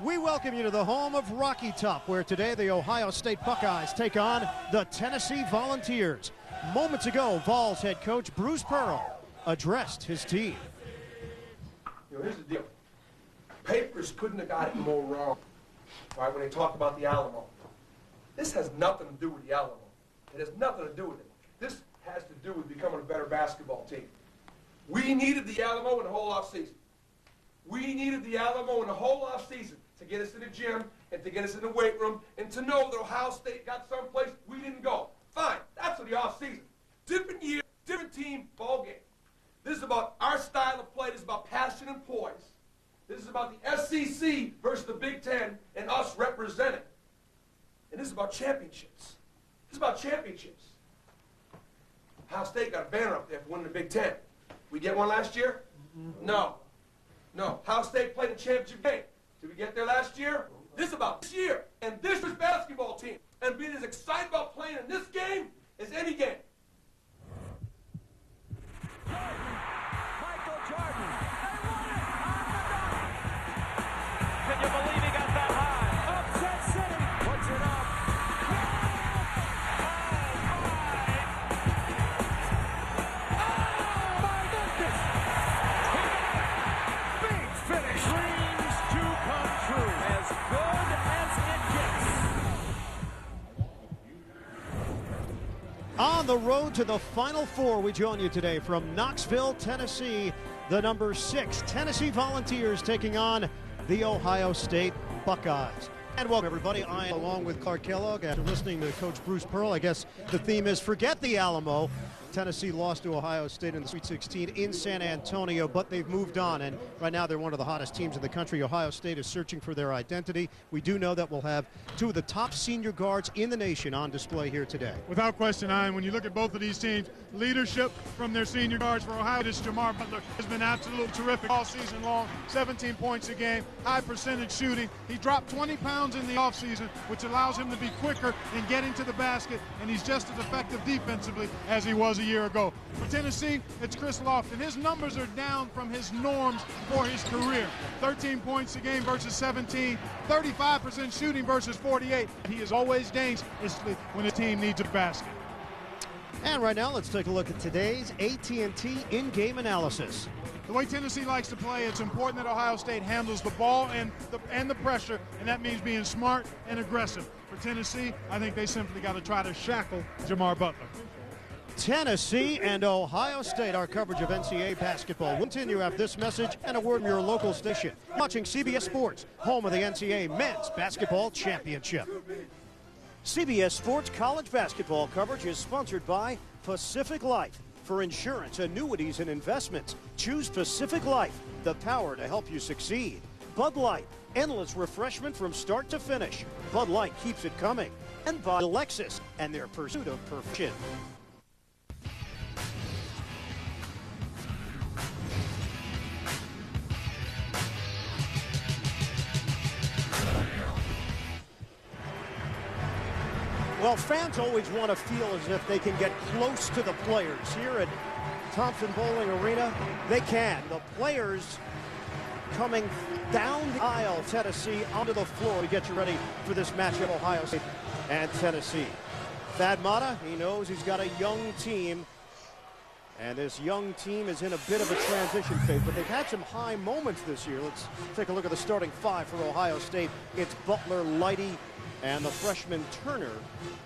We welcome you to the home of Rocky Top, where today the Ohio State Buckeyes take on the Tennessee Volunteers. Moments ago, Vols head coach Bruce Pearl addressed his team. Here's the deal. Papers couldn't have got it more wrong, right, when they talk about the Alamo. This has nothing to do with the Alamo. It has nothing to do with it. This has to do with becoming a better basketball team. We needed the Alamo in the whole offseason. We needed the Alamo in the whole offseason to get us in the gym and to get us in the weight room and to know that Ohio State got someplace we didn't go. Fine, that's for the offseason. Different year, different team, ball game. This is about our style of play. This is about passion and poise. This is about the SEC versus the Big Ten and us representing. And this is about championships. This is about championships. Ohio State got a banner up there for winning the Big Ten. We get one last year? No. No. Ohio State played a championship game. Did we get there last year? This is about this year and this year's basketball team. And being as excited about playing in this game as any game. Michael Jordan. They won it on the dunk. Can you believe he got that high? Upset City. Puts it up. Oh, my goodness. Big finish. Dreams to come true. As good as it gets. On the road to the Final Four, we join you today from Knoxville, Tennessee. The number 6 Tennessee Volunteers taking on the Ohio State Buckeyes. And welcome, everybody. I am along with Clark Kellogg. After listening to Coach Bruce Pearl, I guess the theme is forget the Alamo. Tennessee lost to Ohio State in the Sweet 16 in San Antonio, but they've moved on, and right now they're one of the hottest teams in the country. Ohio State is searching for their identity. We do know that we'll have 2 of the top senior guards in the nation on display here today. Without question, Ian, when you look at both of these teams, leadership from their senior guards for Ohio, this Jamar Butler has been absolutely terrific all season long. 17 points a game, high percentage shooting. He dropped 20 pounds in the offseason, which allows him to be quicker and get into the basket, and he's just as effective defensively as he was a year ago. For Tennessee, it's Chris Lofton. His numbers are down from his norms for his career. 13 points a game versus 17, 35% shooting versus 48. He is always dangerous when his team needs a basket. And right now, let's take a look at today's AT&T in-game analysis. The way Tennessee likes to play, it's important that Ohio State handles the ball and the pressure, and that means being smart and aggressive. For Tennessee, I think they simply got to try to shackle Jamar Butler. Tennessee and Ohio State, our coverage of NCAA basketball. We'll continue after this message and a word from your local station. Watching CBS Sports, home of the NCAA Men's Basketball Championship. CBS Sports college basketball coverage is sponsored by Pacific Life. For insurance, annuities, and investments, choose Pacific Life, the power to help you succeed. Bud Light, endless refreshment from start to finish. Bud Light keeps it coming. And by Lexus and their pursuit of perfection. Well, fans always want to feel as if they can get close to the players. Here at Thompson-Boling Arena, they can. The players coming down the aisle, Tennessee, onto the floor to get you ready for this matchup, Ohio State and Tennessee. Thad Matta, he knows he's got a young team, and this young team is in a bit of a transition phase, but they've had some high moments this year. Let's take a look at the starting 5 for Ohio State. It's Butler, Lighty, and the freshman Turner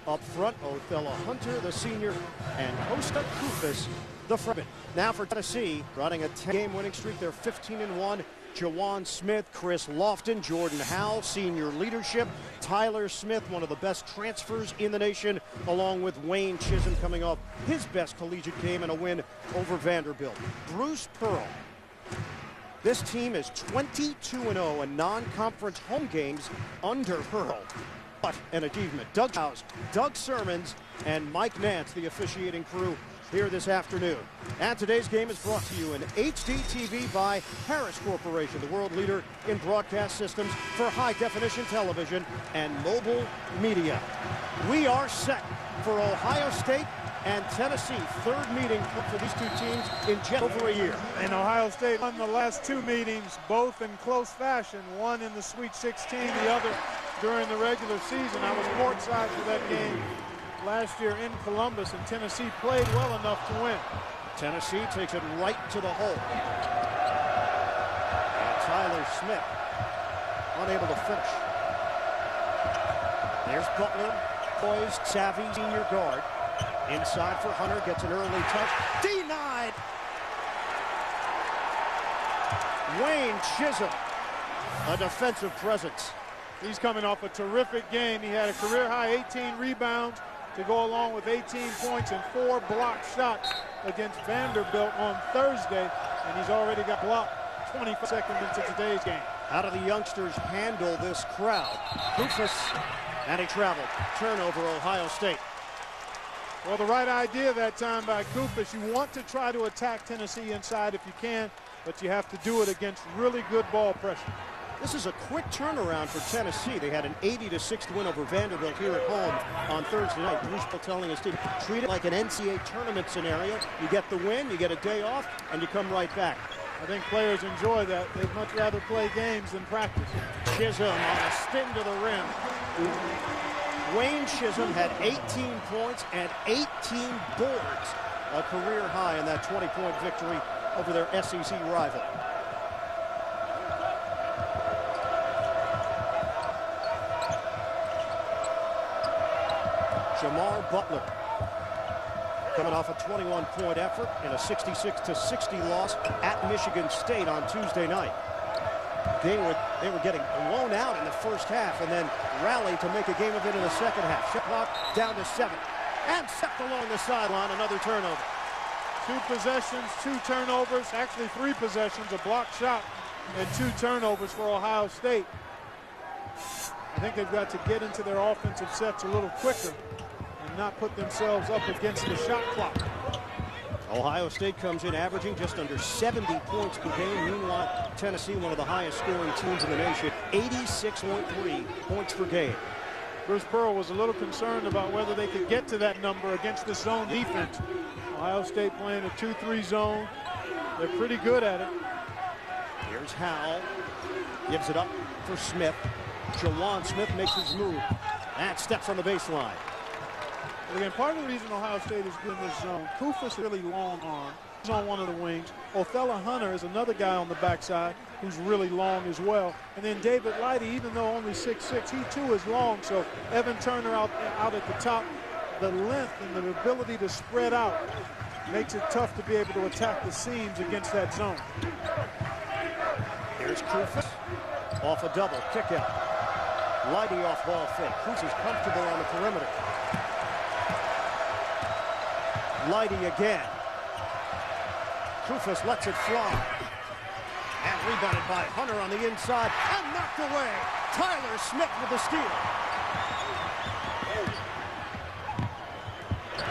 up front. Othello Hunter, the senior, and Kosta Koufos, the freshman. Now for Tennessee, running a 10-game winning streak. They're 15-1. Jawan Smith, Chris Lofton, Jordan Howell, senior leadership. Tyler Smith, one of the best transfers in the nation, along with Wayne Chisholm coming off his best collegiate game and a win over Vanderbilt. Bruce Pearl. This team is 22-0 in non-conference home games under Pearl. What an achievement. Doug House, Doug Sermons, and Mike Nance, the officiating crew, here this afternoon. And today's game is brought to you in HD TV by Harris Corporation, the world leader in broadcast systems for high-definition television and mobile media. We are set for Ohio State and Tennessee. Third meeting for these two teams in just over a year. And Ohio State won the last two meetings, both in close fashion. One in the Sweet 16, the other during the regular season. I was courtside for that game last year in Columbus, and Tennessee played well enough to win. Tennessee takes it right to the hole. And Tyler Smith unable to finish. There's Butler, poised, savvy, senior guard. Inside for Hunter, gets an early touch. Denied! Wayne Chisholm, a defensive presence. He's coming off a terrific game. He had a career-high 18 rebounds to go along with 18 points and 4 blocked shots against Vanderbilt on Thursday, and he's already got blocked 25 seconds into today's game. How do the youngsters handle this crowd? Koufos, and he traveled. Turnover, Ohio State. Well, the right idea that time by Koufos. You want to try to attack Tennessee inside if you can, but you have to do it against really good ball pressure. This is a quick turnaround for Tennessee. They had an 80-6 win over Vanderbilt here at home on Thursday night. Bruce Pearl telling his team, treat it like an NCAA tournament scenario. You get the win, you get a day off, and you come right back. I think players enjoy that. They'd much rather play games than practice. Chisholm on a spin to the rim. Wayne Chisholm had 18 points and 18 boards, a career high in that 20-point victory over their SEC rival. Jamar Butler coming off a 21-point effort in a 66-60 loss at Michigan State on Tuesday night. They were getting blown out in the first half and then rallied to make a game of it in the second half. Shot clock down to 7. And stepped along the sideline, another turnover. 2 possessions, 2 turnovers, actually 3 possessions, a blocked shot, and 2 turnovers for Ohio State. I think they've got to get into their offensive sets a little quicker and not put themselves up against the shot clock. Ohio State comes in averaging just under 70 points per game. Meanwhile, Tennessee, one of the highest scoring teams in the nation, 86.3 points per game. Bruce Pearl was a little concerned about whether they could get to that number against the zone defense. Ohio State playing a 2-3 zone. They're pretty good at it. Here's Howell. Gives it up for Smith. Jawan Smith makes his move. And steps on the baseline. Again, part of the reason Ohio State is good in this zone, Koufos is really long arm. He's on one of the wings. Othello Hunter is another guy on the backside who's really long as well. And then David Lighty, even though only 6'6", he too is long. So Evan Turner out at the top, the length and the ability to spread out makes it tough to be able to attack the seams against that zone. Here's Koufos off a double kick out. Lighty off ball fake. Koufos is comfortable on the perimeter. Lighty again. Koufos lets it fly. And rebounded by Hunter on the inside and knocked away. Tyler Smith with the steal.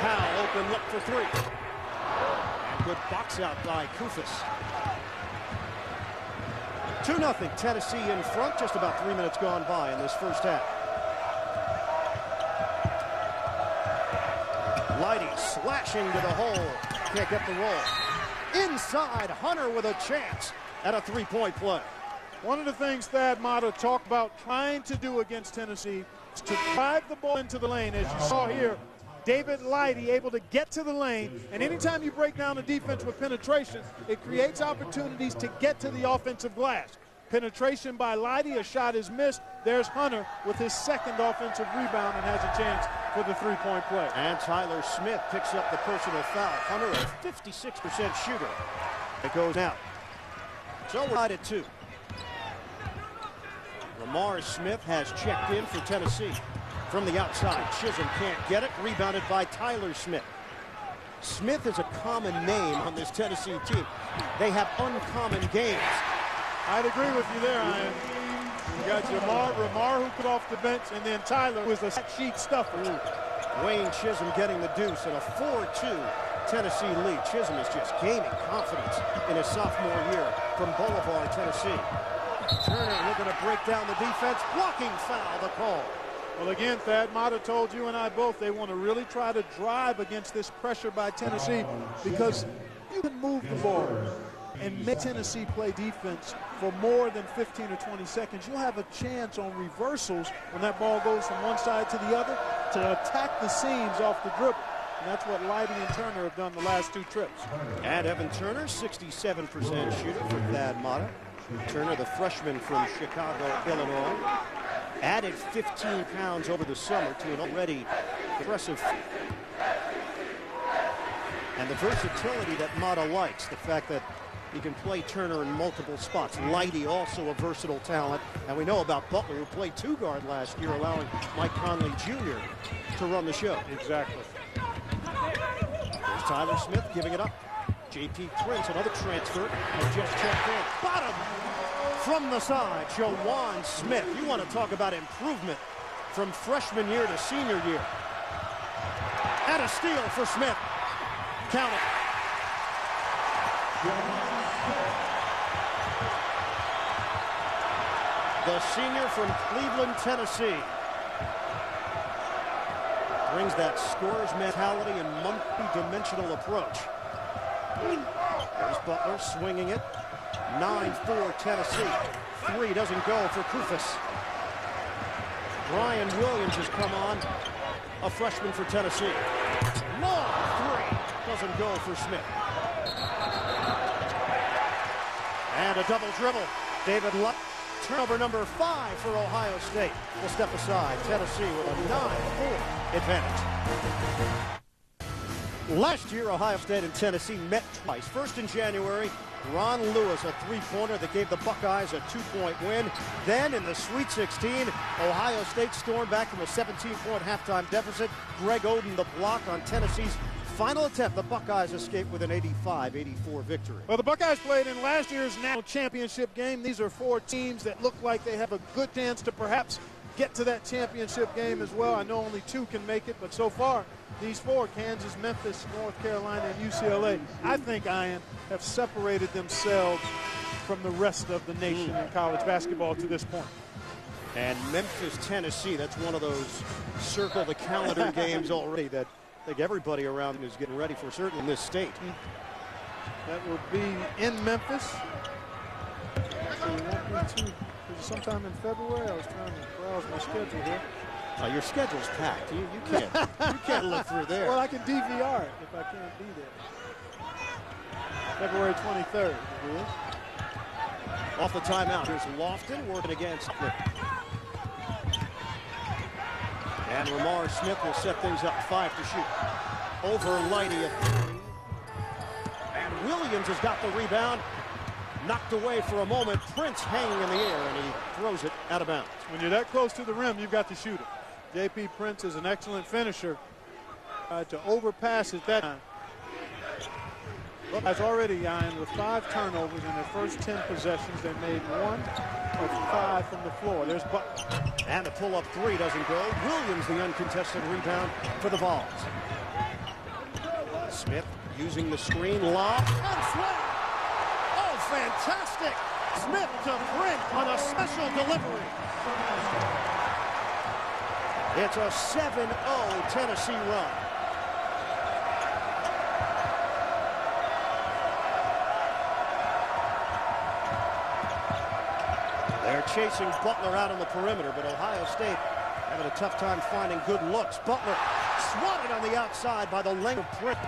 Howell open look for 3. And good box out by Koufos. 2-0 Tennessee in front. Just about 3 minutes gone by in this first half. Lighty slashing to the hole. Can't get the roll. Inside, Hunter with a chance at a 3-point play. One of the things Thad Matta talked about trying to do against Tennessee is to drive the ball into the lane. As you saw here, David Lighty able to get to the lane, and anytime you break down a defense with penetration, it creates opportunities to get to the offensive glass. Penetration by Lighty, a shot is missed. There's Hunter with his second offensive rebound and has a chance for the 3-point play. And Tyler Smith picks up the personal foul. Hunter, a 56% shooter. It goes out. So we're tied at 2. Lamar Smith has checked in for Tennessee. From the outside, Chisholm can't get it. Rebounded by Tyler Smith. Smith is a common name on this Tennessee team. They have uncommon games. I'd agree with you there, Ian. You got Ramar who put off the bench, and then Tyler who is a sheet stuffer. Wayne Chisholm getting the deuce and a 4-2 Tennessee lead. Chisholm is just gaining confidence in his sophomore year from Boulevard, Tennessee. Turner looking to break down the defense. Blocking foul, the call. Well, again, Thad Matta told you and I both they want to really try to drive against this pressure by Tennessee because you can move the ball and make Tennessee play defense for more than 15 or 20 seconds. You'll have a chance on reversals when that ball goes from one side to the other to attack the seams off the dribble. And that's what Leidy and Turner have done the last 2 trips. And Evan Turner, 67% shooter for Thad Matta. Turner, the freshman from Chicago, Illinois, added 15 pounds over the summer to an already impressive. And the versatility that Matta likes, the fact that he can play Turner in multiple spots. Leidy, also a versatile talent. And we know about Butler, who played 2 guard last year, allowing Mike Conley Jr. to run the show. Exactly. There's Tyler Smith giving it up. J.P. Prince, another transfer, has just checked in. Bottom from the side, Jawan Smith. You want to talk about improvement from freshman year to senior year. And a steal for Smith. Count it. The senior from Cleveland, Tennessee. Brings that scorer's mentality and multi-dimensional approach. There's Butler swinging it. 9-4 Tennessee. 3 doesn't go for Kufis. Ryan Williams has come on, a freshman for Tennessee. Long 3 doesn't go for Smith. And a double dribble. David Luck. Turnover number 5 for Ohio State. Will step aside. Tennessee with a 9-4 advantage. Last year, Ohio State and Tennessee met twice. First in January, Ron Lewis, a 3-pointer that gave the Buckeyes a 2-point win. Then in the Sweet 16, Ohio State stormed back from a 17-point halftime deficit. Greg Oden, the block on Tennessee's final attempt. The Buckeyes escaped with an 85-84 victory. Well, the Buckeyes played in last year's national championship game. These are 4 teams that look like they have a good chance to perhaps get to that championship game as well. I know only 2 can make it, but so far, these 4, Kansas, Memphis, North Carolina, and UCLA, I think, Ian, have separated themselves from the rest of the nation in college basketball to this point. And Memphis, Tennessee, that's one of those circle the calendar games already that I think everybody around is getting ready for, certainly in this state. That will be in Memphis. So we won't be too, sometime in February. I was trying to browse my schedule here. Your schedule's packed. You can't look through there. Well, I can DVR it if I can't be there. February 23rd. It is. Off the timeout, here's Lofton working against Flip. And Lamar Smith will set things up. 5 to shoot. Over Leidy at 3. And Williams has got the rebound. Knocked away for a moment. Prince hanging in the air, and he throws it out of bounds. When you're that close to the rim, you've got to shoot it. J.P. Prince is an excellent finisher. To overpass it that time. Has already, Ian, with 5 turnovers in their first 10 possessions. They made 1 of 5 from the floor. There's Butler. And the pull-up 3 doesn't go. Williams, the uncontested rebound for the Vols. Smith using the screen, lob, and slam. Oh, fantastic. Smith to Brent on a special delivery. It's a 7-0 Tennessee run. They're chasing Butler out on the perimeter, but Ohio State having a tough time finding good looks. Butler swatted on the outside by the length of Print.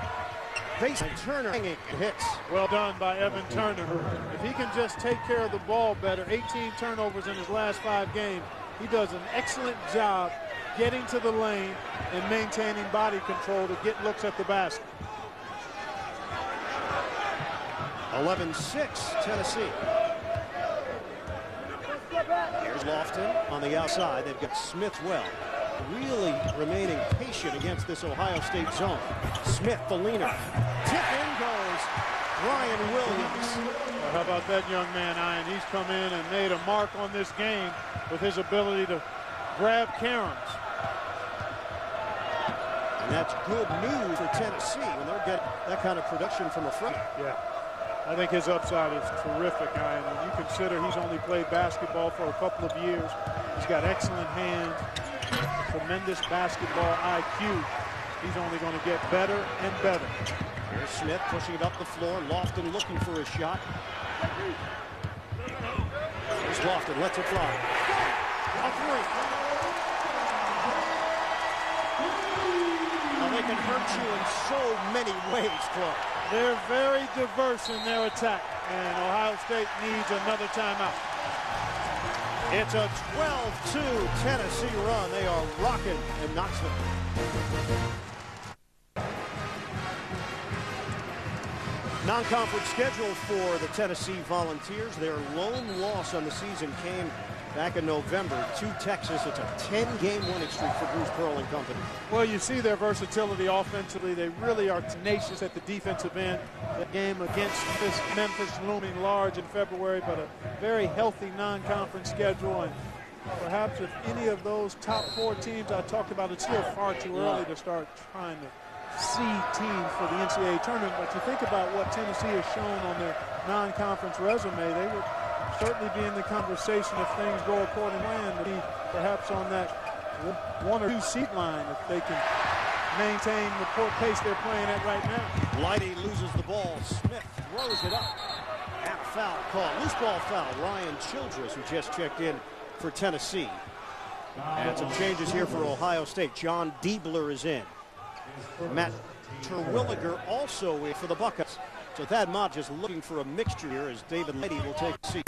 Baseline Turner hanging hits. Well done by Evan Turner. If he can just take care of the ball better, 18 turnovers in his last 5 games, he does an excellent job getting to the lane and maintaining body control to get looks at the basket. 11-6 Tennessee. Here's Lofton on the outside. They've got Smith really remaining patient against this Ohio State zone. Smith, the leaner. Tip in goes Ryan Williams. Well, how about that young man, Ian? He's come in and made a mark on this game with his ability to grab caroms. And that's good news for Tennessee when they're getting that kind of production from a freshman. Yeah. I think his upside is terrific, Ian. When you consider he's only played basketball for a couple of years, he's got excellent hands, Tremendous basketball IQ. He's only going to get better and better. Here's Smith pushing it up the floor. Lofton looking for a shot. Here's Lofton, lets it fly. A three. Now they can hurt you in so many ways, Clark. They're very diverse in their attack, and Ohio State needs another timeout. It's a 12-2 Tennessee run. They are rocking in Knoxville. Non-conference schedule for the Tennessee Volunteers. Their lone loss on the season came back in November to Texas. It's a 10-game winning streak for Bruce Pearl and company. Well, you see their versatility offensively. They really are tenacious at the defensive end. The game against Memphis looming large in February, but a very healthy non-conference schedule. And perhaps if any of those top 4 teams I talked about, it's still far too early to start trying to seed teams for the NCAA tournament. But you think about what Tennessee has shown on their non-conference resume, they would certainly be in the conversation if things go according to plan to be perhaps on that 1 or 2 seat line if they can maintain the poor pace they're playing at right now. Leidy loses the ball. Smith throws it up. And a foul call. Loose ball foul. Ryan Childress, who just checked in for Tennessee. And some changes here for Ohio State. John Diebler is in. Matt Terwilliger also in for the Buckeyes. So Thad Mott just looking for a mixture here as David Leidy will take a seat.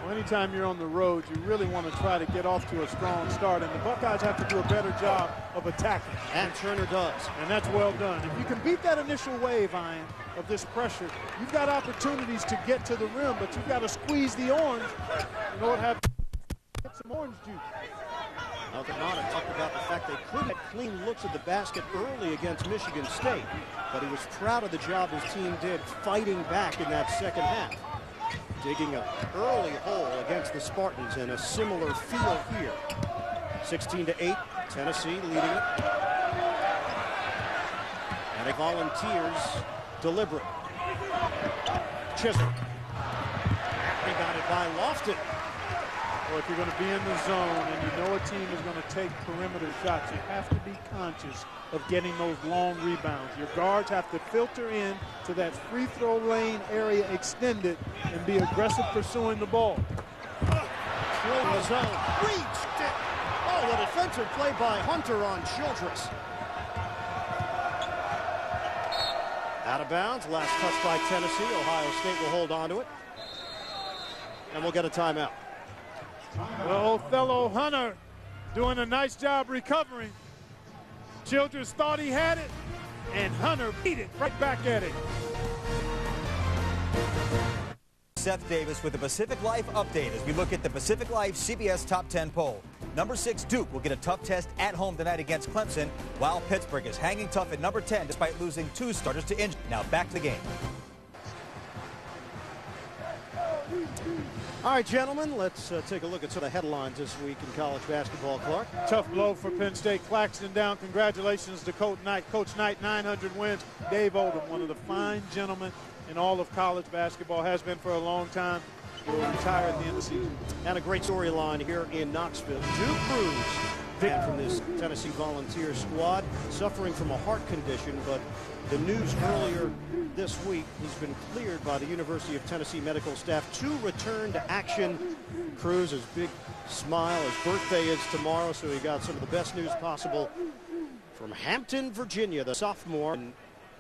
Well, anytime you're on the road, you really want to try to get off to a strong start, and the Buckeyes have to do a better job of attacking. And Turner does. And that's well done. If you can beat that initial wave, Ian, of this pressure, you've got opportunities to get to the rim, but you've got to squeeze the orange. You know what happens? Get some orange juice. Malcolm talked about the fact they couldn't get clean looks at the basket early against Michigan State, but he was proud of the job his team did fighting back in that second half. Digging an early hole against the Spartans, and a similar feel here. 16-8, Tennessee leading it. And the Volunteers deliberate. Chisholm. Rebounded by Lofton. Or if you're going to be in the zone and you know a team is going to take perimeter shots, you have to be conscious of getting those long rebounds. Your guards have to filter in to that free throw lane area extended and be aggressive pursuing the ball. Throw the zone. Reached it. Oh, the defensive play by Hunter on Childress. Out of bounds. Last touch by Tennessee. Ohio State will hold on to it. And we'll get a timeout. Well, Othello Hunter doing a nice job recovering. Childress thought he had it, and Hunter beat it right back at it. Seth Davis with the Pacific Life update as we look at the Pacific Life CBS Top 10 poll. Number 6, Duke will get a tough test at home tonight against Clemson, while Pittsburgh is hanging tough at number 10 despite losing 2 starters to injury. Now back to the game. All right, gentlemen, let's take a look at some of the headlines this week in college basketball, Clark. Tough blow for Penn State. Claxton down. Congratulations to Coach Knight. Coach Knight, 900 wins. Dave Oldham, one of the fine gentlemen in all of college basketball, has been for a long time. Will retire at the end of the season. And a great storyline here in Knoxville. Duke Cruz, fan from this Tennessee Volunteer squad, suffering from a heart condition, but the news earlier this week, he's been cleared by the University of Tennessee medical staff to return to action. Cruz, his big smile, his birthday is tomorrow, so he got some of the best news possible from Hampton, Virginia, the sophomore, and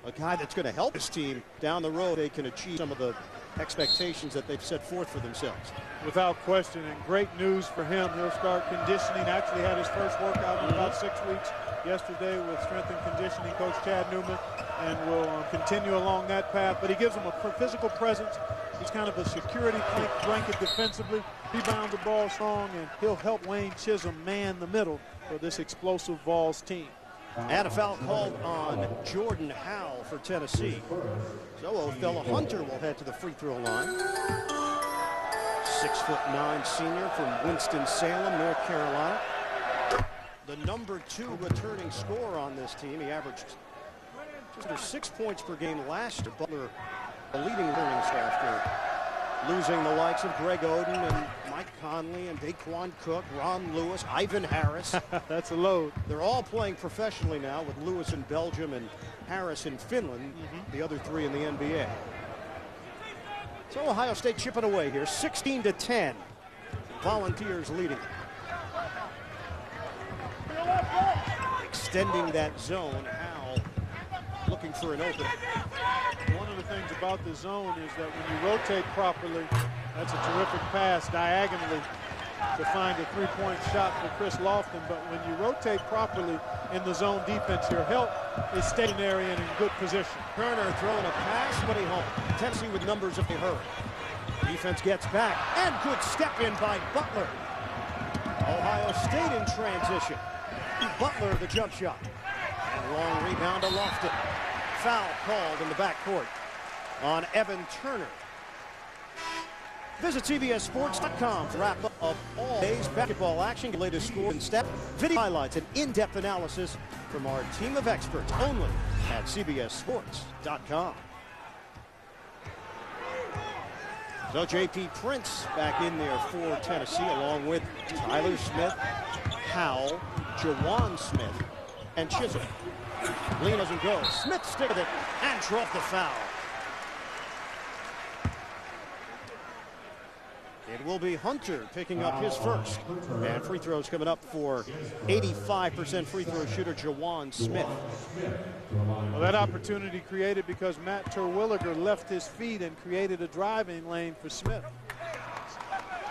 a guy that's going to help his team down the road. They can achieve some of the expectations that they've set forth for themselves. Without question, and great news for him. He'll start conditioning. Actually had his first workout in about 6 weeks yesterday with strength and conditioning coach Chad Newman, and will continue along that path. But he gives them a physical presence. He's kind of a security blanket defensively. He bounds the ball strong, and he'll help Wayne Chisholm man the middle for this explosive Vols team. And a foul called on Jordan Howell for Tennessee. So Othello Hunter will head to the free throw line. 6'9" senior from Winston-Salem, North Carolina. The number 2 returning scorer on this team. He averaged just under 6 points per game last year. Butler, the leading returning after losing the likes of Greg Oden and Mike Conley and Daquan Cook, Ron Lewis, Ivan Harris. That's a load. They're all playing professionally now, with Lewis in Belgium and Harris in Finland, the other three in the NBA. So Ohio State chipping away here, 16-10. Volunteers leading. Extending that zone. Howell looking for an opening. One of the things about the zone is that when you rotate properly, that's a terrific pass diagonally to find a three-point shot for Chris Lofton. But when you rotate properly in the zone defense, your help is stationary and in good position. Turner throwing a pass, but he home. Tennessee with numbers if they hurry. Defense gets back, and good step in by Butler. Ohio State in transition. Butler the jump shot. And long rebound to Lofton. Foul called in the backcourt on Evan Turner. Visit CBSSports.com for wrap-up of all day's basketball action, the latest score and stat, video highlights, and in-depth analysis from our team of experts only at CBSSports.com. So J.P. Prince back in there for Tennessee, along with Tyler Smith, Howell, Jawan Smith, and Chisholm. Lee doesn't go. Smith stick with it and draws the foul. It will be Hunter picking up his first. And free throws coming up for 85% free throw shooter Jawan Smith. Well, that opportunity created because Matt Terwilliger left his feet and created a driving lane for Smith.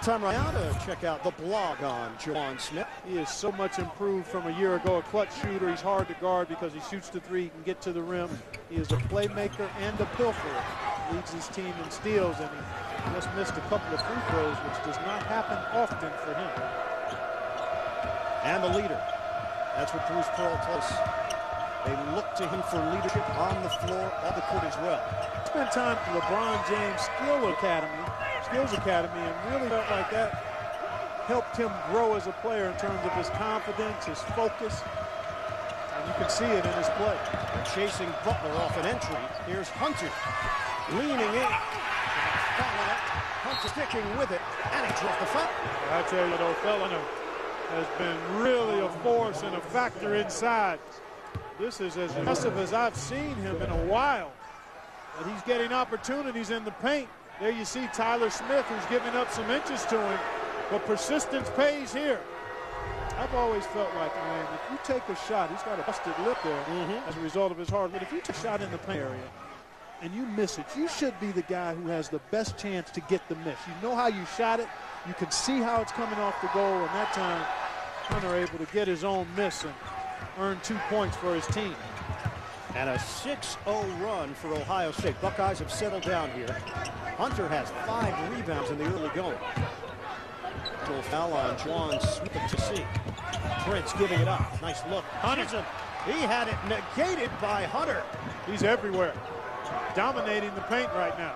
Time right now to check out the blog on Jawan Smith. He is so much improved from a year ago. A clutch shooter. He's hard to guard because he shoots the three, he can get to the rim. He is a playmaker and a pilferer. Leads his team in steals, and he just missed a couple of free throws, which does not happen often for him. And the leader. That's what Bruce Pearl tells us. They look to him for leadership on the floor, on the court as well. Spent time at LeBron James Skills Academy, and really felt like that helped him grow as a player in terms of his confidence, his focus, and you can see it in his play. And chasing Butler off an entry. Here's Hunter leaning in. Hunter sticking with it, and he dropped the foul. I tell you, though, Felino has been really a force and a factor inside. This is as impressive as I've seen him in a while. But he's getting opportunities in the paint. There you see Tyler Smith, who's giving up some inches to him, but persistence pays here. I've always felt like, man, if you take a shot, he's got a busted lip there as a result of his hard work. If you take a shot in the paint area and you miss it, you should be the guy who has the best chance to get the miss. You know how you shot it. You can see how it's coming off the goal, and that time Hunter able to get his own miss and earn 2 points for his team. And a 6-0 run for Ohio State. Buckeyes have settled down here. Hunter has 5 rebounds in the early going. Foul on Jawan Smith to see. Prince giving it up. Nice look. Hunter. He had it negated by Hunter. He's everywhere. Dominating the paint right now.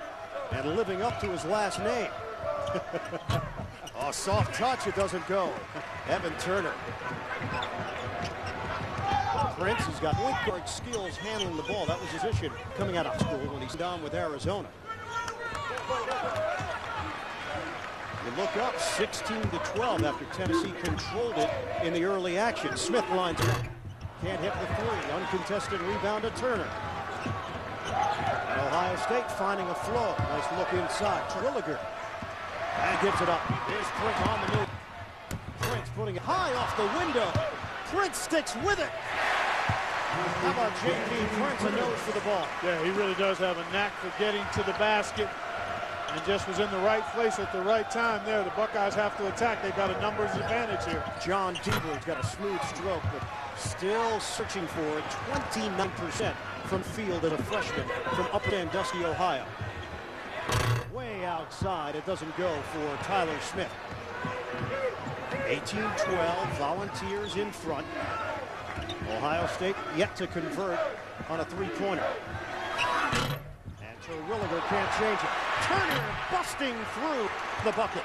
And living up to his last name. Oh, soft touch. It doesn't go. Evan Turner. Prince has got point guard skills handling the ball. That was his issue coming out of school when he's down with Arizona. You look up 16-12 after Tennessee controlled it in the early action. Smith lines it up. Can't hit the three. Uncontested rebound to Turner. And Ohio State finding a flow. Nice look inside. Terwilliger. And gives it up. Here's Prince on the move. Prince putting it high off the window. Prince sticks with it. How about J.P. Prince, a nose for the ball? Yeah, he really does have a knack for getting to the basket and just was in the right place at the right time there. The Buckeyes have to attack. They've got a numbers advantage here. John Deaver's got a smooth stroke, but still searching for 29% from field as a freshman from Upper Sandusky, Ohio. Way outside, it doesn't go for Tyler Smith. 18-12, Volunteers in front. Ohio State yet to convert on a three-pointer. And Terwilliger can't change it. Turner busting through the bucket.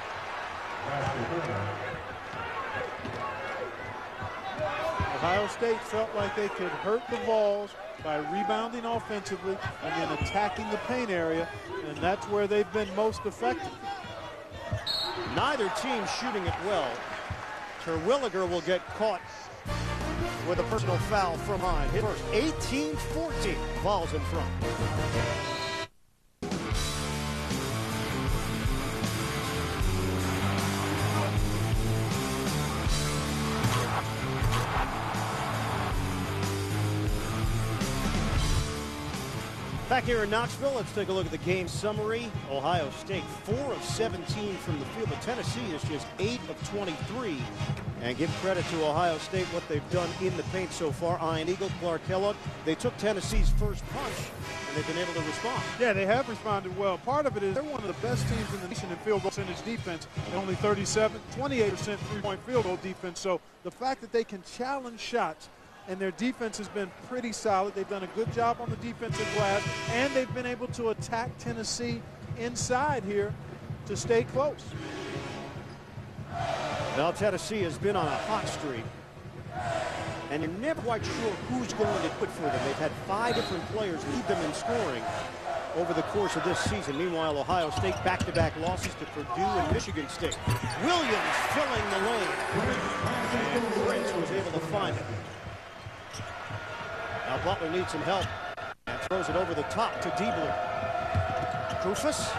Ohio State felt like they could hurt the Vols by rebounding offensively and then attacking the paint area, and that's where they've been most effective. Neither team shooting it well. Terwilliger will get caught with a personal foul from behind. Hit first, 18-14. Vols in front. Back here in Knoxville, let's take a look at the game summary. Ohio State 4 of 17 from the field, but Tennessee is just 8 of 23. And give credit to Ohio State what they've done in the paint so far. Ian Eagle, Clark Kellogg, they took Tennessee's first punch, and they've been able to respond. Yeah, they have responded well. Part of it is they're one of the best teams in the nation in field goal percentage defense. They're only 28% three-point field goal defense. So the fact that they can challenge shots, and their defense has been pretty solid. They've done a good job on the defensive glass, and they've been able to attack Tennessee inside here to stay close. Now Tennessee has been on a hot streak, and you're never quite sure who's going to quit for them. They've had 5 different players lead them in scoring over the course of this season. Meanwhile, Ohio State back-to-back losses to Purdue and Michigan State. Williams filling the lane, and Prince was able to find it. Now Butler needs some help and throws it over the top to Diebler. Koufos.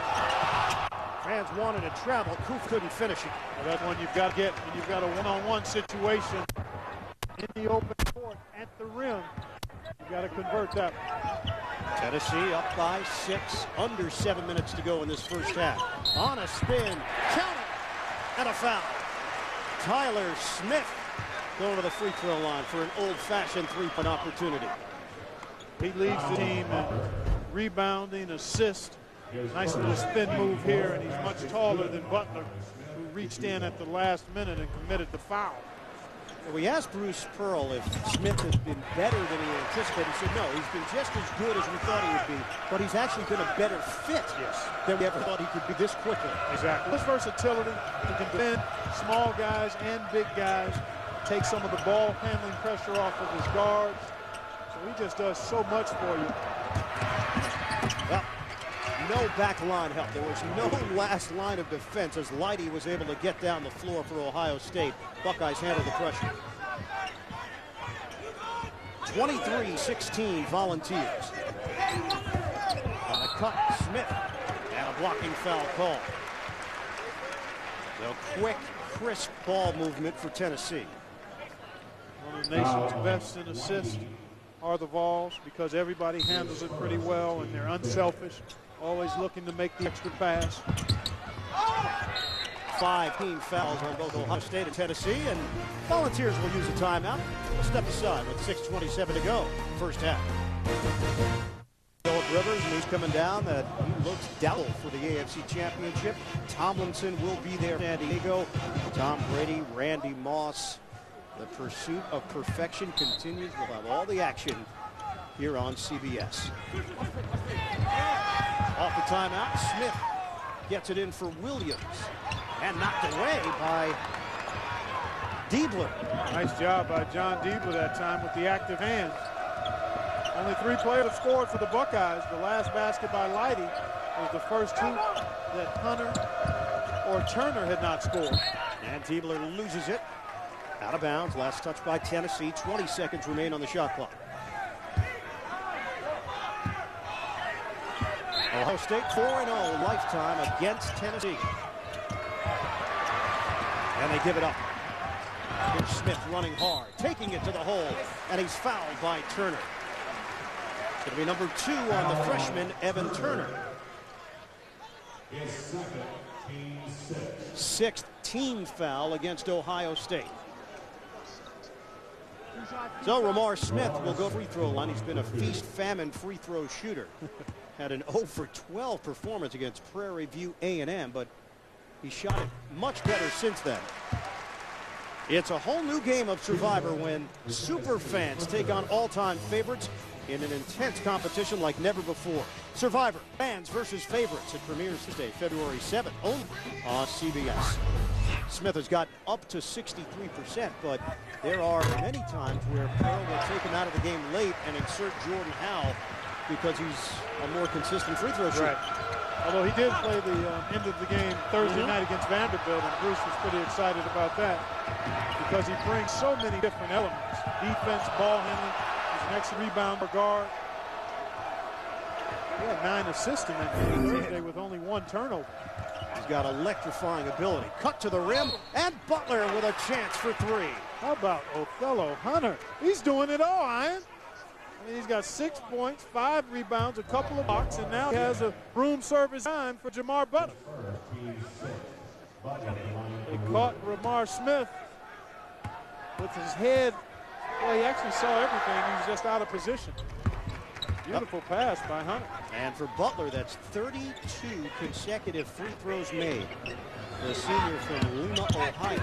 Fans wanted to travel. Koof couldn't finish it. Well, that's one you've got to get when you've got a one-on-one situation in the open court at the rim. You've got to convert that. Tennessee up by 6, under 7 minutes to go in this first half. On a spin, count it, and a foul. Tyler Smith going to the free throw line for an old-fashioned three-point opportunity. He leads the team in rebounding, assist. Nice little spin move here, and he's much taller than Butler, who reached in at the last minute and committed the foul. We asked Bruce Pearl if Smith has been better than he anticipated. He said no, he's been just as good as we thought he would be, but he's actually been a better fit than we ever thought he could be this quickly. Exactly. His versatility, he can defend small guys and big guys, take some of the ball handling pressure off of his guards. So he just does so much for you. Well, no back line help. There was no last line of defense as Leidy was able to get down the floor for Ohio State. Buckeyes handle the pressure. 23-16 Volunteers. On the cut, Smith, and a blocking foul call. So quick, crisp ball movement for Tennessee. One of the nation's best in assists are the Vols because everybody handles it pretty well and they're unselfish, always looking to make the extra pass. 5 team fouls on both Ohio State and Tennessee, and Volunteers will use a timeout. We'll step aside with 6:27 to go, first half. Phillip Rivers, news coming down that he looks doubtful for the AFC Championship. Tomlinson will be there. San Diego, Tom Brady, Randy Moss. The pursuit of perfection continues. We'll have all the action here on CBS. Off the timeout, Smith gets it in for Williams and knocked away by Diebler. Nice job by John Diebler that time with the active hands. Only 3 players have scored for the Buckeyes. The last basket by Leidy was the first 2 that Hunter or Turner had not scored. And Diebler loses it. Out of bounds. Last touch by Tennessee. 20 seconds remain on the shot clock. Ohio State 4-0 lifetime against Tennessee. And they give it up. Here's Smith running hard, taking it to the hole, and he's fouled by Turner. It's going to be number 2 on the freshman, Evan Turner. 6th team foul against Ohio State. So Ramar Smith will go free throw line. He's been a feast-famine free throw shooter. Had an 0 for 12 performance against Prairie View A&M, but he shot it much better since then. It's a whole new game of Survivor when super fans take on all-time favorites in an intense competition like never before. Survivor, fans versus favorites. It premieres Tuesday, February 7th, only on CBS. Smith has got up to 63%, but there are many times where Pearl will take him out of the game late and insert Jordan Howell because he's a more consistent free throw shooter. Right. Although he did play the end of the game Thursday night against Vanderbilt, and Bruce was pretty excited about that because he brings so many different elements. Defense, ball handling, he's an ex-rebounder guard. He had 9 assists in that game Tuesday with only 1 turnover. He's got electrifying ability. Cut to the rim, and Butler with a chance for 3. How about Othello Hunter? He's doing it all, Ian. I mean, he's got 6 points, 5 rebounds, a couple of blocks, and now he has a room service time for Jamar Butler. They caught Ramar Smith with his head. Well, he actually saw everything. He was just out of position. Beautiful pass by Hunter. And for Butler, that's 32 consecutive free throws made. The senior from Lima, Ohio.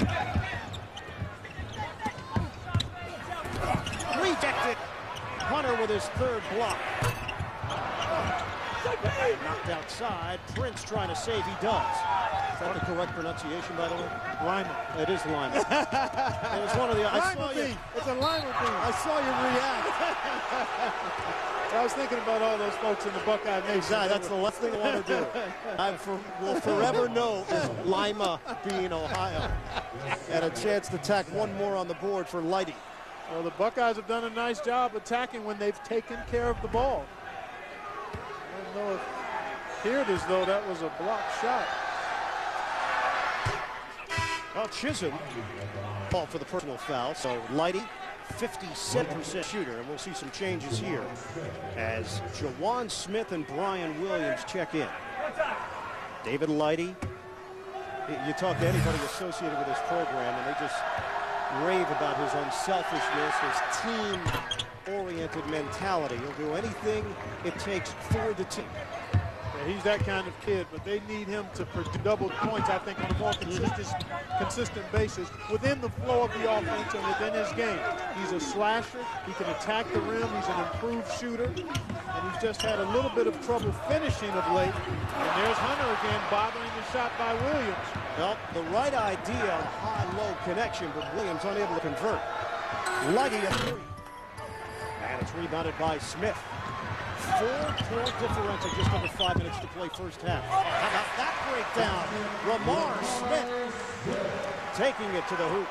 Rejected. Hunter with his 3rd block. Knocked outside. Prince trying to save. He does. Is that the correct pronunciation, by the way? Lyman. It is Lyman. It was one of the. I saw you. It's a Lyman thing. I saw you react. I was thinking about all those folks in the Buckeye Nation. Exactly. That's the last thing I want to do. Will forever know is Lima being Ohio. And a chance to tack one more on the board for Lighty. Well, the Buckeyes have done a nice job attacking when they've taken care of the ball. I don't know if it appeared as though that was a blocked shot. Well, Chisholm called for the personal foul, so Lighty, 57% shooter, and we'll see some changes here as Jawan Smith and Brian Williams check in. David Lighty, you talk to anybody associated with this program, and they just rave about his unselfishness, his team-oriented mentality. He'll do anything it takes for the team. Yeah, he's that kind of kid, but they need him to produce double points, I think, on a more consistent basis within the flow of the offense and within his game. He's a slasher. He can attack the rim. He's an improved shooter. And he's just had a little bit of trouble finishing of late. And there's Hunter again bothering the shot by Williams. Well, the right idea on high-low connection, but Williams unable to convert. Lighty a 3. And it's rebounded by Smith. 4-point differential, just under 5 minutes to play first half. How about that breakdown? Ramar Smith taking it to the hoop.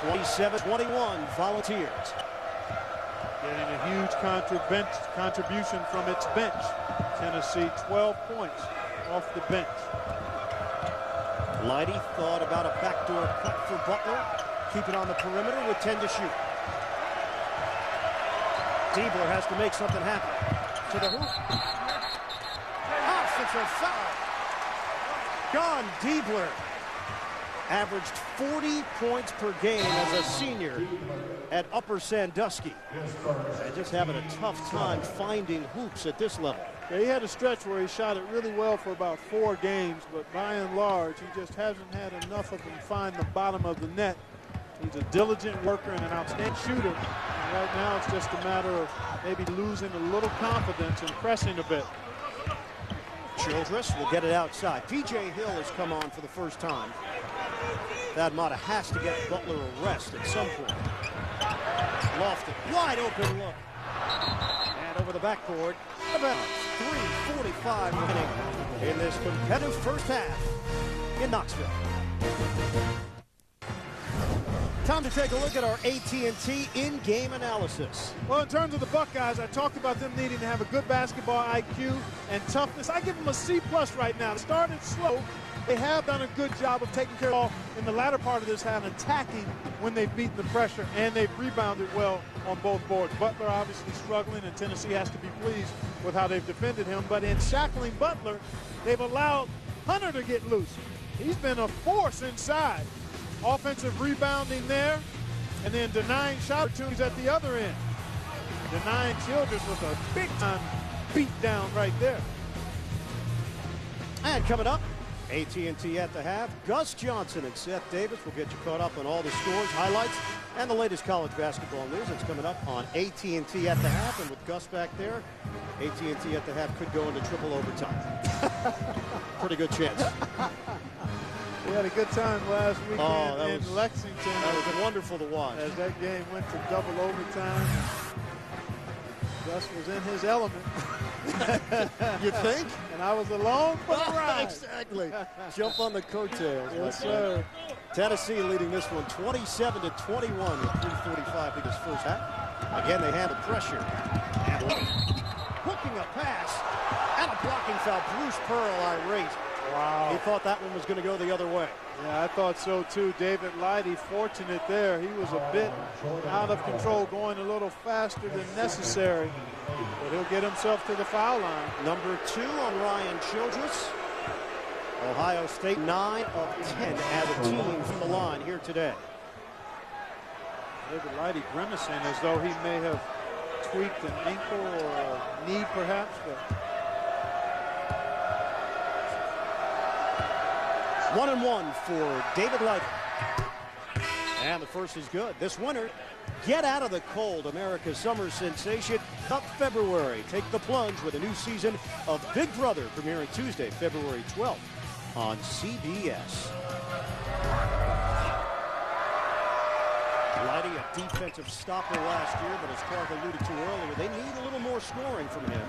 (27-21) Volunteers. Getting a huge contribution from its bench. Tennessee 12 points off the bench. Lighty thought about a backdoor cut for Butler. Keep it on the perimeter with 10 to shoot. Diebler has to make something happen. To the hoop. Offensive foul. John Diebler averaged 40 points per game as a senior at Upper Sandusky. And just having a tough time finding hoops at this level. Yeah, he had a stretch where he shot it really well for about 4 games, but by and large, he just hasn't had enough of them find the bottom of the net. He's a diligent worker and an outstanding shooter. And right now, it's just a matter of maybe losing a little confidence and pressing a bit. Childress will get it outside. P.J. Hill has come on for the first time. Thad Matta has to get Butler a rest at some point. Lofton, wide open look. And over the backboard, about 3:45 remaining in this competitive first half in Knoxville. Time to take a look at our AT&T in-game analysis. Well, in terms of the Buckeyes, I talked about them needing to have a good basketball IQ and toughness. I give them a C+ right now. They started slow. They have done a good job of taking care of the ball in the latter part of this half, attacking when they've beaten the pressure, and they've rebounded well on both boards. Butler obviously struggling, and Tennessee has to be pleased with how they've defended him. But in shackling Butler, they've allowed Hunter to get loose. He's been a force inside. Offensive rebounding there, and then denying shot opportunities at the other end. Denying Childress with a big-time beat down right there. And coming up, AT&T at the half. Gus Johnson and Seth Davis will get you caught up on all the scores, highlights, and the latest college basketball news. It's coming up on AT&T at the half, and with Gus back there, AT&T at the half could go into triple overtime. Pretty good chance. We had a good time last weekend in Lexington. That was wonderful to watch. As that game went to double overtime. Gus was in his element. You think? And I was alone for the ride. Exactly. Jump on the coattails. Yes, sir. Tennessee leading this one 27-21 with 3:45 in his first half. Again, they handle pressure. And hooking a pass and a blocking foul. Bruce Pearl irate. Wow. He thought that one was going to go the other way. Yeah, I thought so too. David Lighty, fortunate there. He was a bit out of control, going a little faster than necessary. But he'll get himself to the foul line. Number 2 on Ryan Childress. Ohio State 9 of 10 as a team from the line here today. David Lighty grimacing as though he may have tweaked an ankle or a knee perhaps. But 1-1 for David Lighty. And the first is good. This winter, get out of the cold. America's summer sensation up February. Take the plunge with a new season of Big Brother premiering Tuesday, February 12th on CBS. Lighty, a defensive stopper last year, but as Clark alluded to earlier, they need a little more scoring from him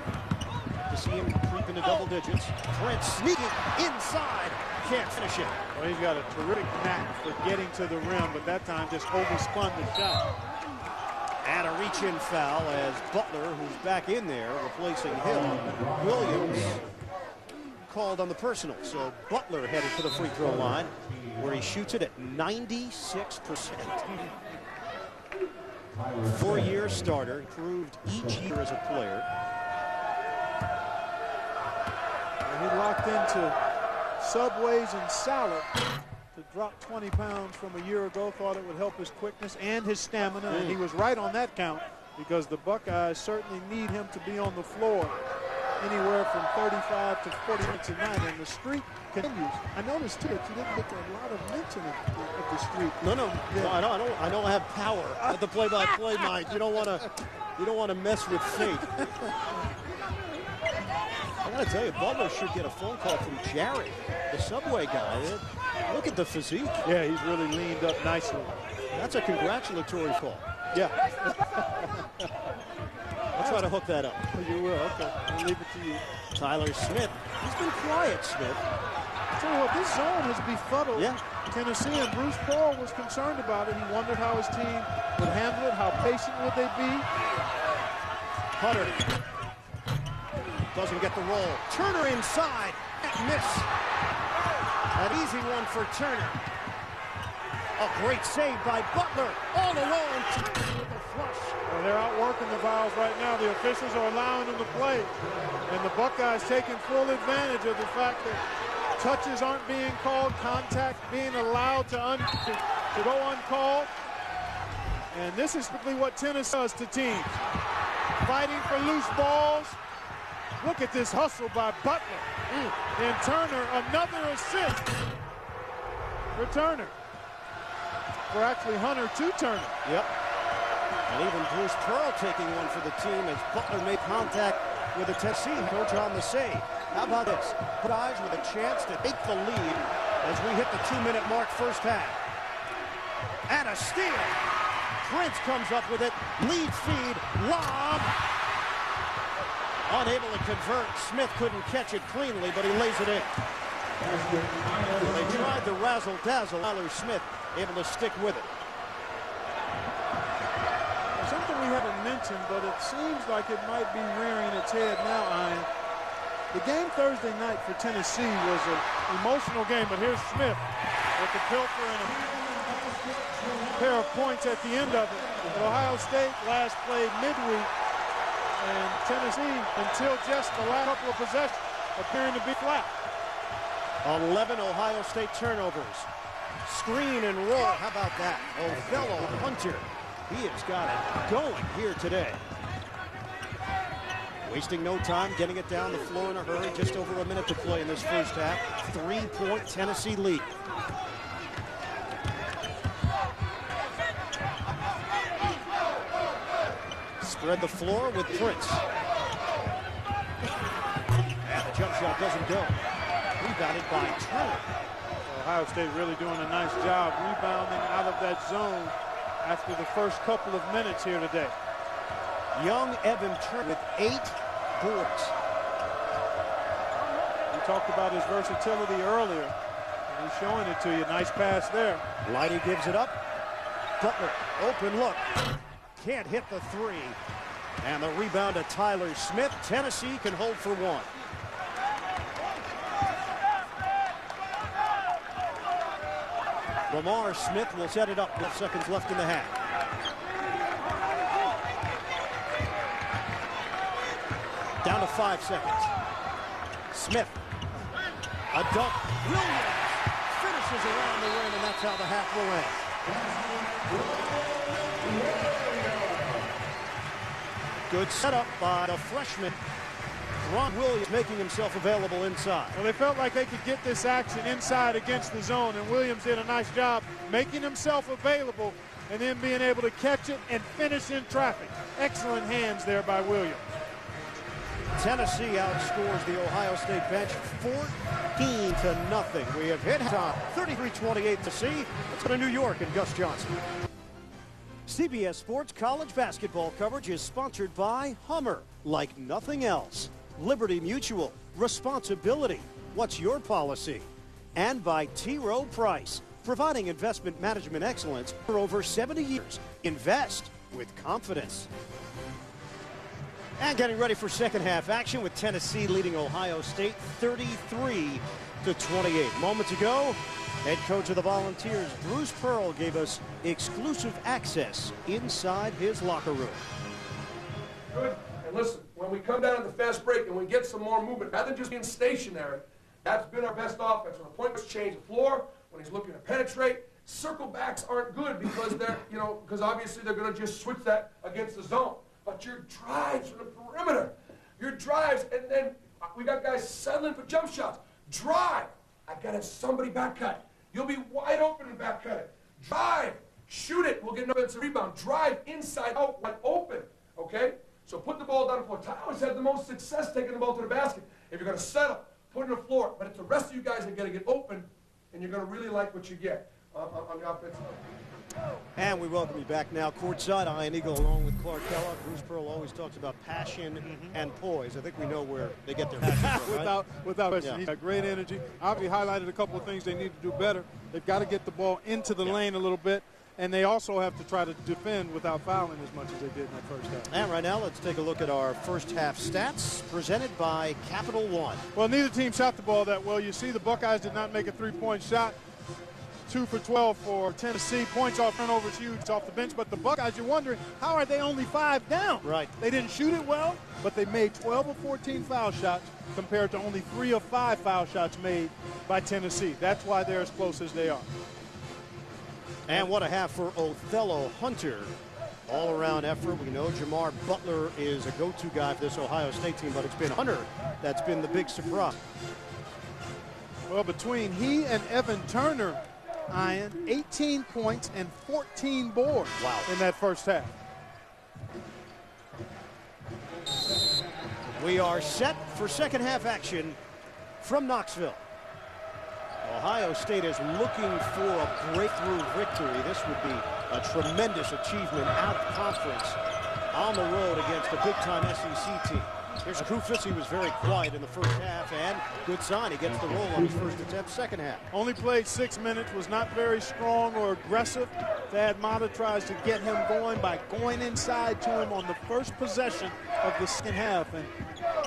to see him creep into double digits. Prince sneaking inside. Can't finish it. Well, he's got a terrific knack for getting to the rim, but that time just overspun the shot. And a reach-in foul as Butler, who's back in there, replacing Hill. Williams called on the personal. So Butler headed to the free throw line, where he shoots it at 96%. 4-year starter, proved each year as a player. And he locked into Subways and salad to drop 20 pounds from a year ago. Thought it would help his quickness and his stamina, and he was right on that count because the Buckeyes certainly need him to be on the floor anywhere from 35 to 40 minutes a night, and the streak continues. I noticed too that you didn't get a lot of mention of the streak. No, I don't have power at the play-by-play night. You don't want to mess with fate. I got to tell you, Butler should get a phone call from Jared, the Subway guy. Look at the physique. Yeah, he's really leaned up nicely. That's a congratulatory call. Yeah. I'll try to hook that up. You will, okay. I'll leave it to you. Tyler Smith. He's been quiet, Smith. I'll tell you what, this zone has befuddled Tennessee, and Bruce Pearl was concerned about it. He wondered how his team would handle it, how patient would they be. Hunter doesn't get the roll. Turner inside. Miss. An easy one for Turner. A great save by Butler. All alone. With the flush. Well, they're outworking the Vols right now. The officials are allowing them to play. And the Buckeyes taking full advantage of the fact that touches aren't being called, contact being allowed to go uncalled. And this is typically what Tennessee does to teams. Fighting for loose balls. Look at this hustle by Butler. And Turner, another assist for Turner. For actually Hunter to Turner. Yep. And even Bruce Pearl taking one for the team as Butler made contact with the Tennessee coach on the save. How about this? Buckeyes with a chance to take the lead as we hit the 2-minute mark first half. And a steal. Prince comes up with it. Lead feed. Lob. Unable to convert. Smith couldn't catch it cleanly, but he lays it in. They tried the razzle-dazzle. Tyler Smith able to stick with it. Something we haven't mentioned, but it seems like it might be rearing its head now, Ian. The game Thursday night for Tennessee was an emotional game, but here's Smith with the pilfer and a pair of points at the end of it. Ohio State last played midweek, and Tennessee, until just the last couple of possessions, appearing to be flat. 11 Ohio State turnovers. Screen and roll. How about that? Othello Hunter. He has got it going here today. Wasting no time, getting it down the floor in a hurry. Just over a minute to play in this first half. 3-point Tennessee lead. Spread the floor with Prince. And the jump shot doesn't go. Rebounded by Turner. Ohio State really doing a nice job rebounding out of that zone after the first couple of minutes here today. Young Evan Turner with 8 boards. We talked about his versatility earlier, and he's showing it to you. Nice pass there. Lighty gives it up. Butler, open look. Can't hit the three. And the rebound to Tyler Smith. Tennessee can hold for one. Lamar Smith will set it up with seconds left in the half. Down to 5 seconds. Smith. A dunk. Williams finishes around the rim, and that's how the half will end. Good setup by the freshman. Ron Williams making himself available inside. Well, they felt like they could get this action inside against the zone, and Williams did a nice job making himself available and then being able to catch it and finish in traffic. Excellent hands there by Williams. Tennessee outscores the Ohio State bench 14-0. We have hit top 33-28 to see. Let's go to New York and Gus Johnson. CBS Sports college basketball coverage is sponsored by Hummer, like nothing else. Liberty Mutual, responsibility. What's your policy? And by T. Rowe Price, providing investment management excellence for over 70 years. Invest with confidence. And getting ready for second half action with Tennessee leading Ohio State 33-28. Moments ago, head coach of the Volunteers, Bruce Pearl, gave us exclusive access inside his locker room. Good. And listen, when we come down to the fast break and we get some more movement, rather than just being stationary, that's been our best offense. When the point was change the floor, when he's looking to penetrate, circle backs aren't good because they're, because obviously they're going to just switch that against the zone. But your drives from the perimeter, your drives, and then we got guys settling for jump shots. Drive. I got to have somebody back cut. You'll be wide open and back cut it. Drive. Shoot it. We'll get an offensive rebound. Drive inside out, wide open. Okay? So put the ball down the floor. Ty always had the most success taking the ball to the basket. If you're going to settle, put it on the floor. But it's the rest of you guys that got to get open, and you're going to really like what you get on the offensive end. And we welcome you back now courtside. Ian Eagle along with Clark Kellogg. Bruce Pearl always talks about passion and poise. I think we know where they get their passion from, right? Without question. Yeah. He's got great energy. Obviously highlighted a couple of things they need to do better. They've got to get the ball into the lane a little bit, and they also have to try to defend without fouling as much as they did in that first half. And right now, let's take a look at our first half stats presented by Capital One. Well, neither team shot the ball that well. You see the Buckeyes did not make a three-point shot. 2 for 12 for Tennessee. Points off turnovers huge off the bench. But the Buckeyes, you're wondering, how are they only 5 down? Right. They didn't shoot it well, but they made 12 of 14 foul shots compared to only 3 of 5 foul shots made by Tennessee. That's why they're as close as they are. And what a half for Othello Hunter. All-around effort. We know Jamar Butler is a go-to guy for this Ohio State team, but it's been Hunter that's been the big surprise. Well, between he and Evan Turner, Ian, 18 points and 14 boards in that first half. We are set for second half action from Knoxville. Ohio State is looking for a breakthrough victory. This would be a tremendous achievement out of conference on the road against a big-time SEC team. Here's Koufos. He was very quiet in the first half, and good sign. He gets the roll on his first attempt, second half. Only played 6 minutes, was not very strong or aggressive. Thad Matta tries to get him going by going inside to him on the first possession of the second half. And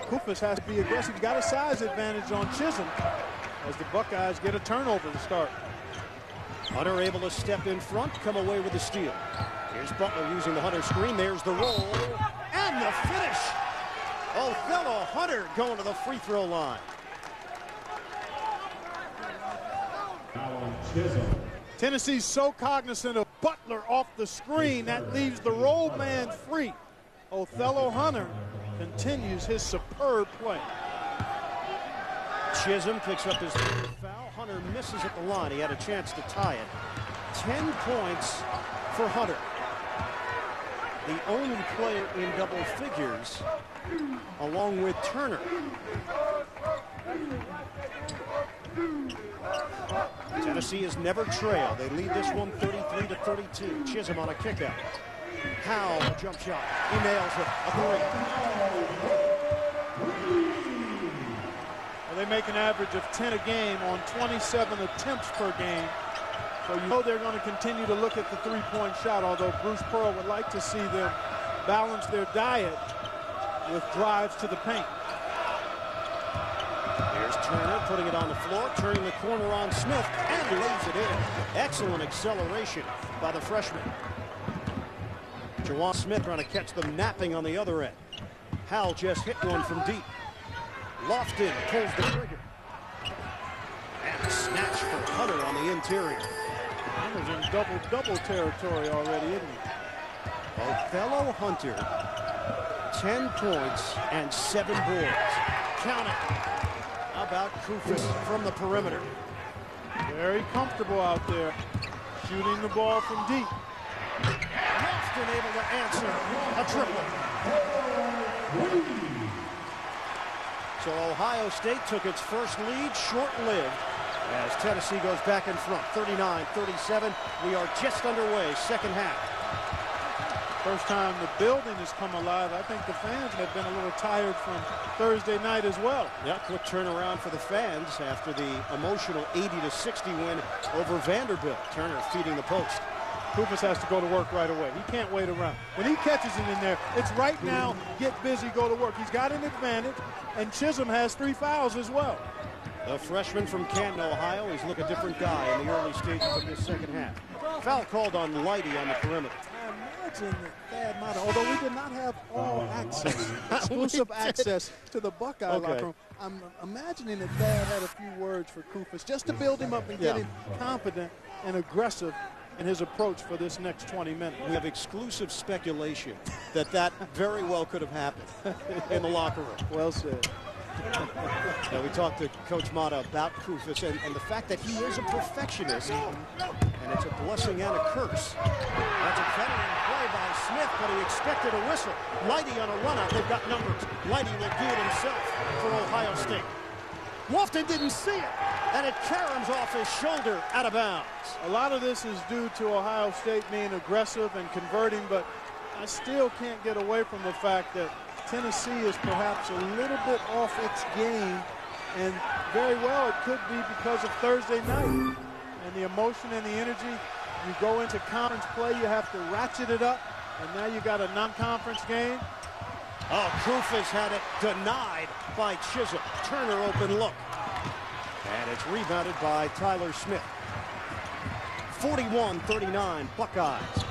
Koufos has to be aggressive. He's got a size advantage on Chisholm as the Buckeyes get a turnover to start. Hunter able to step in front, come away with the steal. Here's Butler using the Hunter screen. There's the roll and the finish. Othello Hunter going to the free throw line. Tennessee's so cognizant of Butler off the screen, that leaves the roll man free. Othello Hunter continues his superb play. Chisholm picks up his third foul. Hunter misses at the line. He had a chance to tie it. 10 points for Hunter. The only player in double figures, along with Turner. Tennessee has never trailed. They lead this one 33-32. Chisholm on a kick out. Howell, a jump shot. He nails it. A three. Well, they make an average of 10 a game on 27 attempts per game. So you know they're going to continue to look at the three-point shot, although Bruce Pearl would like to see them balance their diet with drives to the paint. Here's Turner putting it on the floor, turning the corner on Smith, and lays it in. Excellent acceleration by the freshman. Jawan Smith trying to catch them napping on the other end. Howell just hit one from deep. Lofton pulls the trigger. And a snatch for Hunter on the interior. Hunter's in double-double territory already, isn't he? Othello Hunter, 10 points and 7 boards. Count it. How about Koufos from the perimeter? Very comfortable out there, shooting the ball from deep. Lofton able to answer a triple. So Ohio State took its first lead, short-lived, as Tennessee goes back in front, 39-37. We are just underway, second half. First time the building has come alive. I think the fans have been a little tired from Thursday night as well. Yeah, quick turnaround for the fans after the emotional 80-60 win over Vanderbilt. Turner feeding the post. Koufos has to go to work right away. He can't wait around. When he catches it in there, it's right now, get busy, go to work. He's got an advantage, and Chisholm has 3 fouls as well. The freshman from Canton, Ohio. He's looked a different guy in the early stages of this second half. Foul called on Lighty on the perimeter. I imagine that Thad might have, although we did not have all access, exclusive access to the Buckeye locker room, I'm imagining that Thad had a few words for Koufos just to build him up and get him confident and aggressive in his approach for this next 20 minutes. We have exclusive speculation that very well could have happened in the locker room. Well said. We talked to Coach Mata about Koufos and the fact that he is a perfectionist, and it's a blessing and a curse. That's a veteran play by Smith, but he expected a whistle. Lighty on a run-out. They've got numbers. Lighty will do it himself for Ohio State. Lofton didn't see it, and it caroms off his shoulder out of bounds. A lot of this is due to Ohio State being aggressive and converting, but I still can't get away from the fact that Tennessee is perhaps a little bit off its game, and very well it could be because of Thursday night. And the emotion and the energy, you go into conference play, you have to ratchet it up, and now you got a non-conference game. Oh, Koufos had it denied by Chisholm. Turner open look. And it's rebounded by Tyler Smith. 41-39 Buckeyes.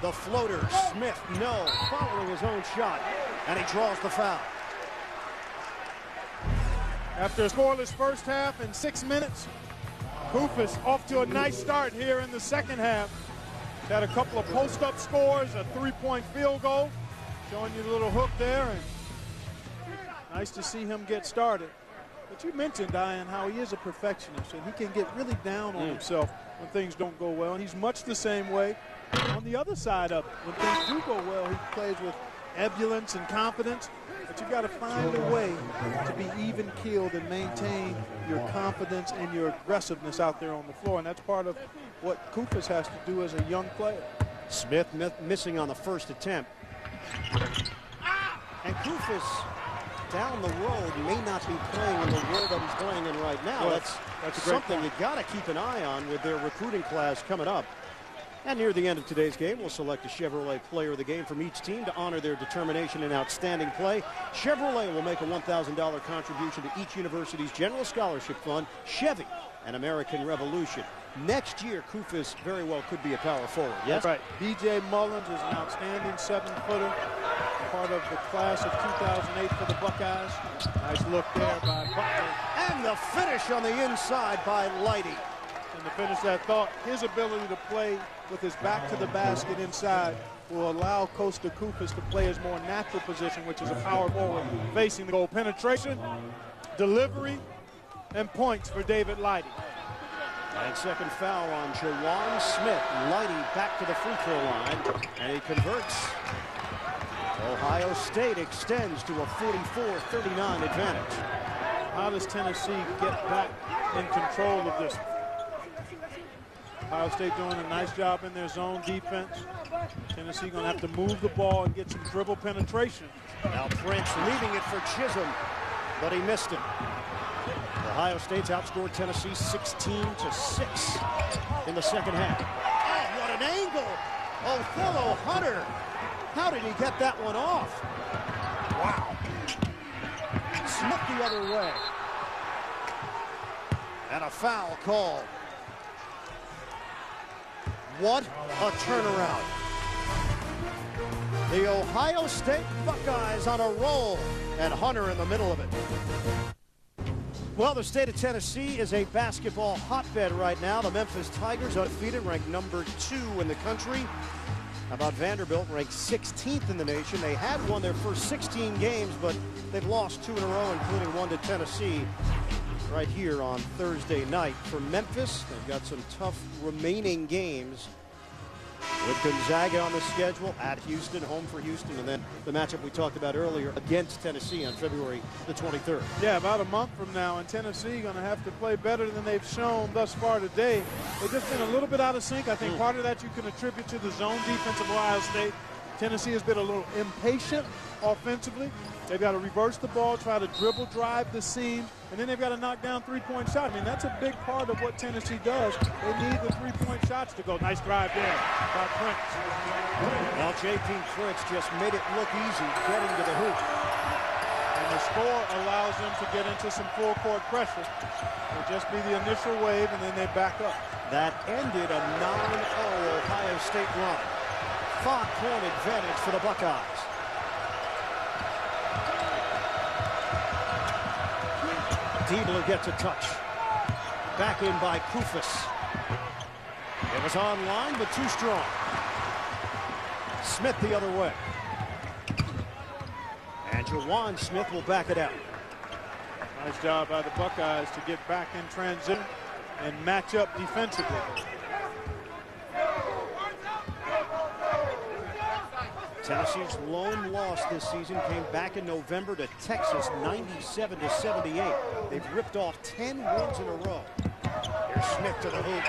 The floater, Smith, no, following his own shot, and he draws the foul. After a scoreless first half in 6 minutes, Koufos off to a nice start here in the second half. Had a couple of post-up scores, a 3-point field goal, showing you the little hook there, and nice to see him get started. But you mentioned, Diane, how he is a perfectionist, and he can get really down on himself when things don't go well, and he's much the same way on the other side of it. When things do go well, he plays with ebullience and confidence, but you've got to find a way to be even-keeled and maintain your confidence and your aggressiveness out there on the floor, and that's part of what Koufos has to do as a young player. Smith missing on the first attempt. And Koufos down the road may not be playing in the role that he's playing in right now. Well, that's something you got to keep an eye on with their recruiting class coming up. And near the end of today's game, we'll select a Chevrolet player of the game from each team to honor their determination and outstanding play. Chevrolet will make a $1,000 contribution to each university's general scholarship fund. Chevy, an American Revolution. Next year, Koufos very well could be a power forward. Yes? That's right. B.J. Mullins is an outstanding 7-footer, part of the class of 2008 for the Buckeyes. Nice look there by Butler. And the finish on the inside by Lighty. And to finish that thought, his ability to play with his back to the basket inside will allow Kosta Koufos to play his more natural position, which is a power forward facing the goal. Penetration, delivery, and points for David Lighty. And second foul on Jawan Smith. Lighty back to the free throw line, and he converts. Ohio State extends to a 44-39 advantage. how does Tennessee get back in control of this? Ohio State doing a nice job in their zone defense. Tennessee going to have to move the ball and get some dribble penetration. Now Prince leaving it for Chisholm, but he missed it. Ohio State's outscored Tennessee 16-6 in the second half. Oh, what an angle! Othello Hunter. How did he get that one off? Wow. Smith the other way. And a foul call. What a turnaround. The Ohio State Buckeyes on a roll, and Hunter in the middle of it. Well, the state of Tennessee is a basketball hotbed right now. The Memphis Tigers undefeated, ranked number 2 in the country. How about Vanderbilt, ranked 16th in the nation? They had won their first 16 games, but they've lost 2 in a row, including one to Tennessee right here on Thursday night. For Memphis, they've got some tough remaining games with Gonzaga on the schedule, at Houston, home for Houston, and then the matchup we talked about earlier against Tennessee on February the 23rd. Yeah, about a month from now, and Tennessee going to have to play better than they've shown thus far today. They've just been a little bit out of sync. I think part of that you can attribute to the zone defense of Ohio State. Tennessee has been a little impatient offensively. They've got to reverse the ball, try to dribble, drive the seam, and then they've got to knock down three-point shots. I mean, that's a big part of what Tennessee does. They need the three-point shots to go. Nice drive there by Prince. Well, J.P. Prince just made it look easy getting to the hoop. And the score allows them to get into some full-court pressure. It'll just be the initial wave, and then they back up. That ended a 9-0 Ohio State run. 5-point advantage for the Buckeyes. Diebler gets a touch. Back in by Kufis. It was online, but too strong. Smith the other way. And Jawan Smith will back it out. Nice job by the Buckeyes to get back in transition and match up defensively. Tennessee's lone loss this season came back in November to Texas, 97-78. They've ripped off 10 wins in a row. Here's Smith to the hoop.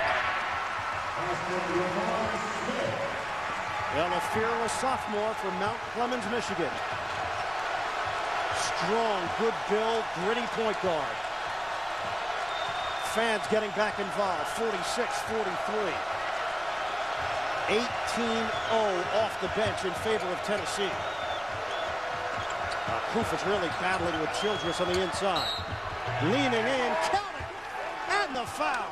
Well, a fearless sophomore from Mount Clemens, Michigan. Strong, good build, gritty point guard. Fans getting back involved, 46-43. 18-0 off the bench in favor of Tennessee. Kufis really battling with Childress on the inside. Leaning in, counting, and the foul.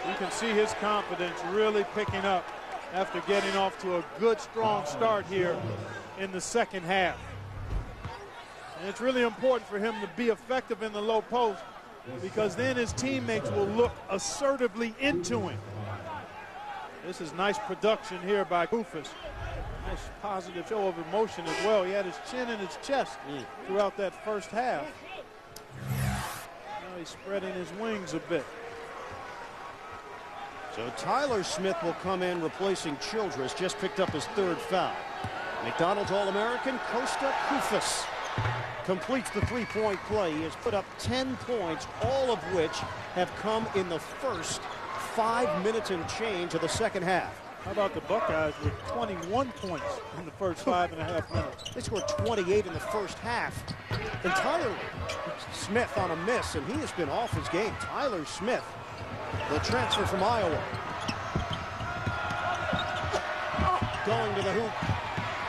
You can see his confidence really picking up after getting off to a good, strong start here in the second half. And it's really important for him to be effective in the low post, because then his teammates will look assertively into him. This is nice production here by Kufis. Nice positive show of emotion as well. He had his chin in his chest throughout that first half. Now he's spreading his wings a bit. So Tyler Smith will come in replacing Childress. Just picked up his 3rd foul. McDonald's All-American Kosta Kufis completes the three-point play. He has put up 10 points, all of which have come in the first 5 minutes and change of the second half. How about the Buckeyes with 21 points in the first 5.5 minutes? They scored 28 in the first half entirely. Smith on a miss, and he has been off his game. Tyler Smith, the transfer from Iowa. Going to the hoop.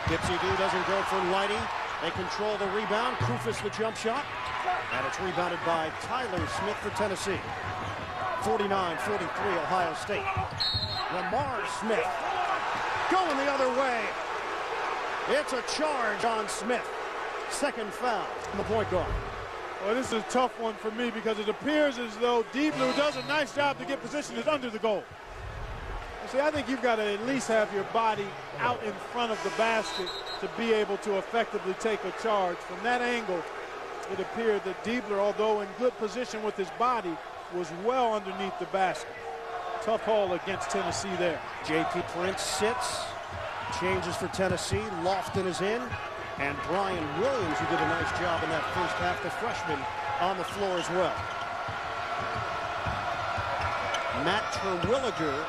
Dipsy Doo doesn't go for Lighty. They control the rebound. Kufis the jump shot. And it's rebounded by Tyler Smith for Tennessee. 49-43 Ohio State. Lamar Smith going the other way. It's a charge on Smith. 2nd foul on the point guard. Well, this is a tough one for me because it appears as though Diebler, who does a nice job to get position, is under the goal. See, I think you've got to at least have your body out in front of the basket to be able to effectively take a charge. From that angle, it appeared that Diebler, although in good position with his body, was well underneath the basket. Tough haul against Tennessee there. J.P. Prince sits, changes for Tennessee. Lofton is in, and Brian Williams, who did a nice job in that first half, the freshman, on the floor as well. Matt Terwilliger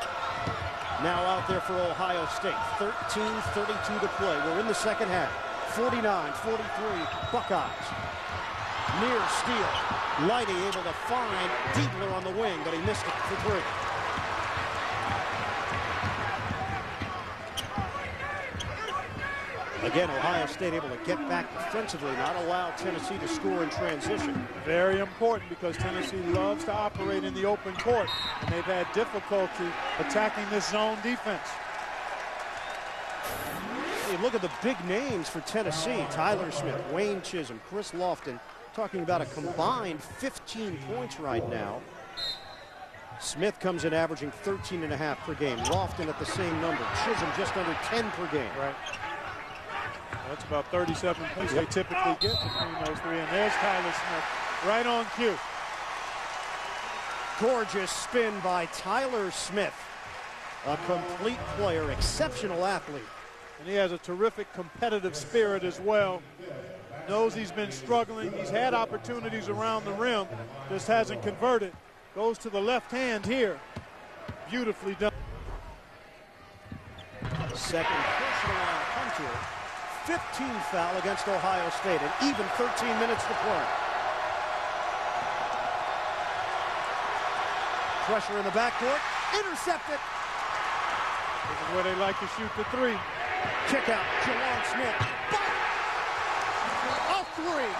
now out there for Ohio State. 13:32 to play. We're in the second half. 49-43 Buckeyes. Near steal. Lighty able to find Diebler on the wing, but he missed it for three. Again, Ohio State able to get back defensively, not allow Tennessee to score in transition. Very important because Tennessee loves to operate in the open court, and they've had difficulty attacking this zone defense. Hey, look at the big names for Tennessee. Tyler Smith, Wayne Chisholm, Chris Lofton, talking about a combined 15 points right now. Smith comes in averaging 13.5 per game. Lofton at the same number. Chisholm just under 10 per game. Right. That's about 37 points they typically get between those three. And there's Tyler Smith right on cue. Gorgeous spin by Tyler Smith. A complete player, exceptional athlete. And he has a terrific competitive spirit as well. Knows he's been struggling. He's had opportunities around the rim. Just hasn't converted. Goes to the left hand here. Beautifully done. Second personal on Hunter. 15th foul against Ohio State, and even 13 minutes to play. Pressure in the backcourt. Intercepted. This is where they like to shoot the three. Kick out. Jawan Smith. A three.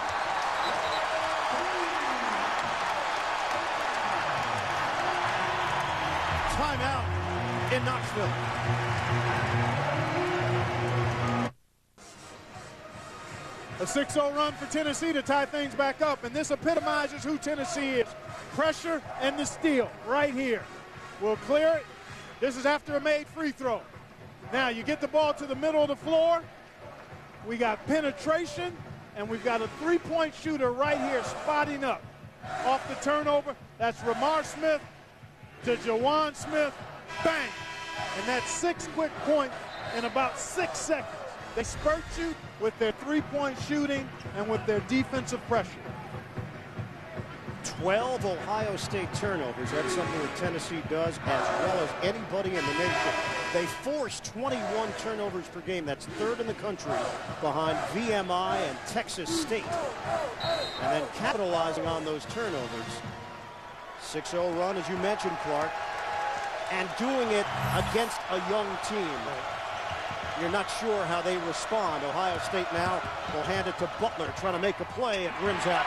Timeout in Knoxville. A 6-0 run for Tennessee to tie things back up, and this epitomizes who Tennessee is. Pressure and the steal right here. We'll clear it. This is after a made free throw. Now you get the ball to the middle of the floor. We got penetration, and we've got a three-point shooter right here spotting up. Off the turnover, that's Ramar Smith to Jawan Smith. Bang! And that's 6 quick points in about 6 seconds. They spurt you with their three-point shooting and with their defensive pressure. 12 Ohio State turnovers. That's something that Tennessee does as well as anybody in the nation. They force 21 turnovers per game. That's third in the country behind VMI and Texas State. And then capitalizing on those turnovers. 6-0 run, as you mentioned, Clark. And doing it against a young team. You're not sure how they respond. Ohio State now will hand it to Butler, trying to make a play. It rims out.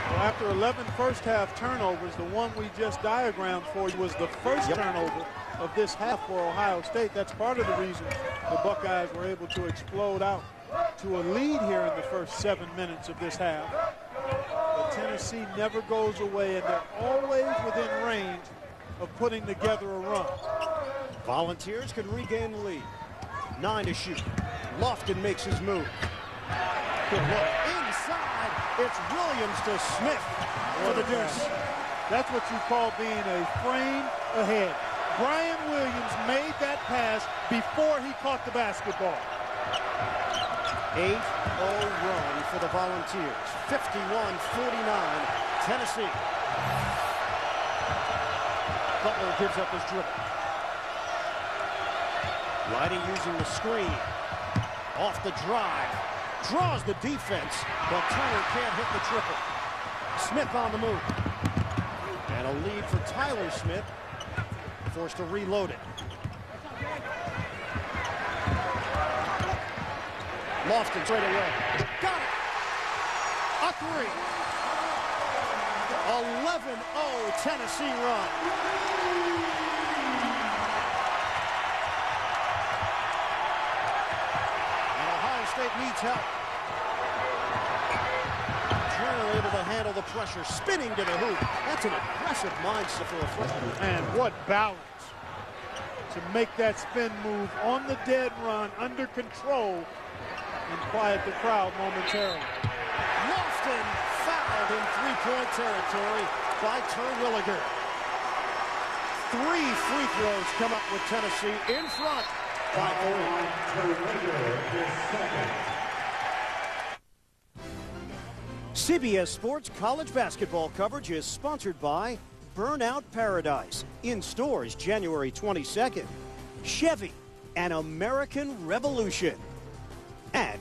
Well, after 11 first-half turnovers, the one we just diagrammed for you was the first turnover of this half for Ohio State. That's part of the reason the Buckeyes were able to explode out to a lead here in the first 7 minutes of this half. But Tennessee never goes away, and they're always within range of putting together a run. Volunteers can regain the lead. 9 to shoot. Lofton makes his move. Good look. Inside, it's Williams to Smith for the deuce. That's what you call being a frame ahead. Brian Williams made that pass before he caught the basketball. 8-0 run for the Volunteers. 51-49, Tennessee. Butler gives up his dribble. Lighty using the screen. Off the drive. Draws the defense, but Turner can't hit the triple. Smith on the move. And a lead for Tyler Smith. Forced to reload it. Lofton straight away. Got it. A three. 11-0 Tennessee run. And Ohio State needs help. Turner able to handle the pressure, spinning to the hoop. That's an impressive mindset for a freshman. And what balance to make that spin move on the dead run, under control, and quiet the crowd momentarily. Lofton fouled in three-point territory by Terwilliger. 3 free throws come up with Tennessee in front by 3. CBS Sports college basketball coverage is sponsored by Burnout Paradise, in stores January 22nd. Chevy, an American revolution. And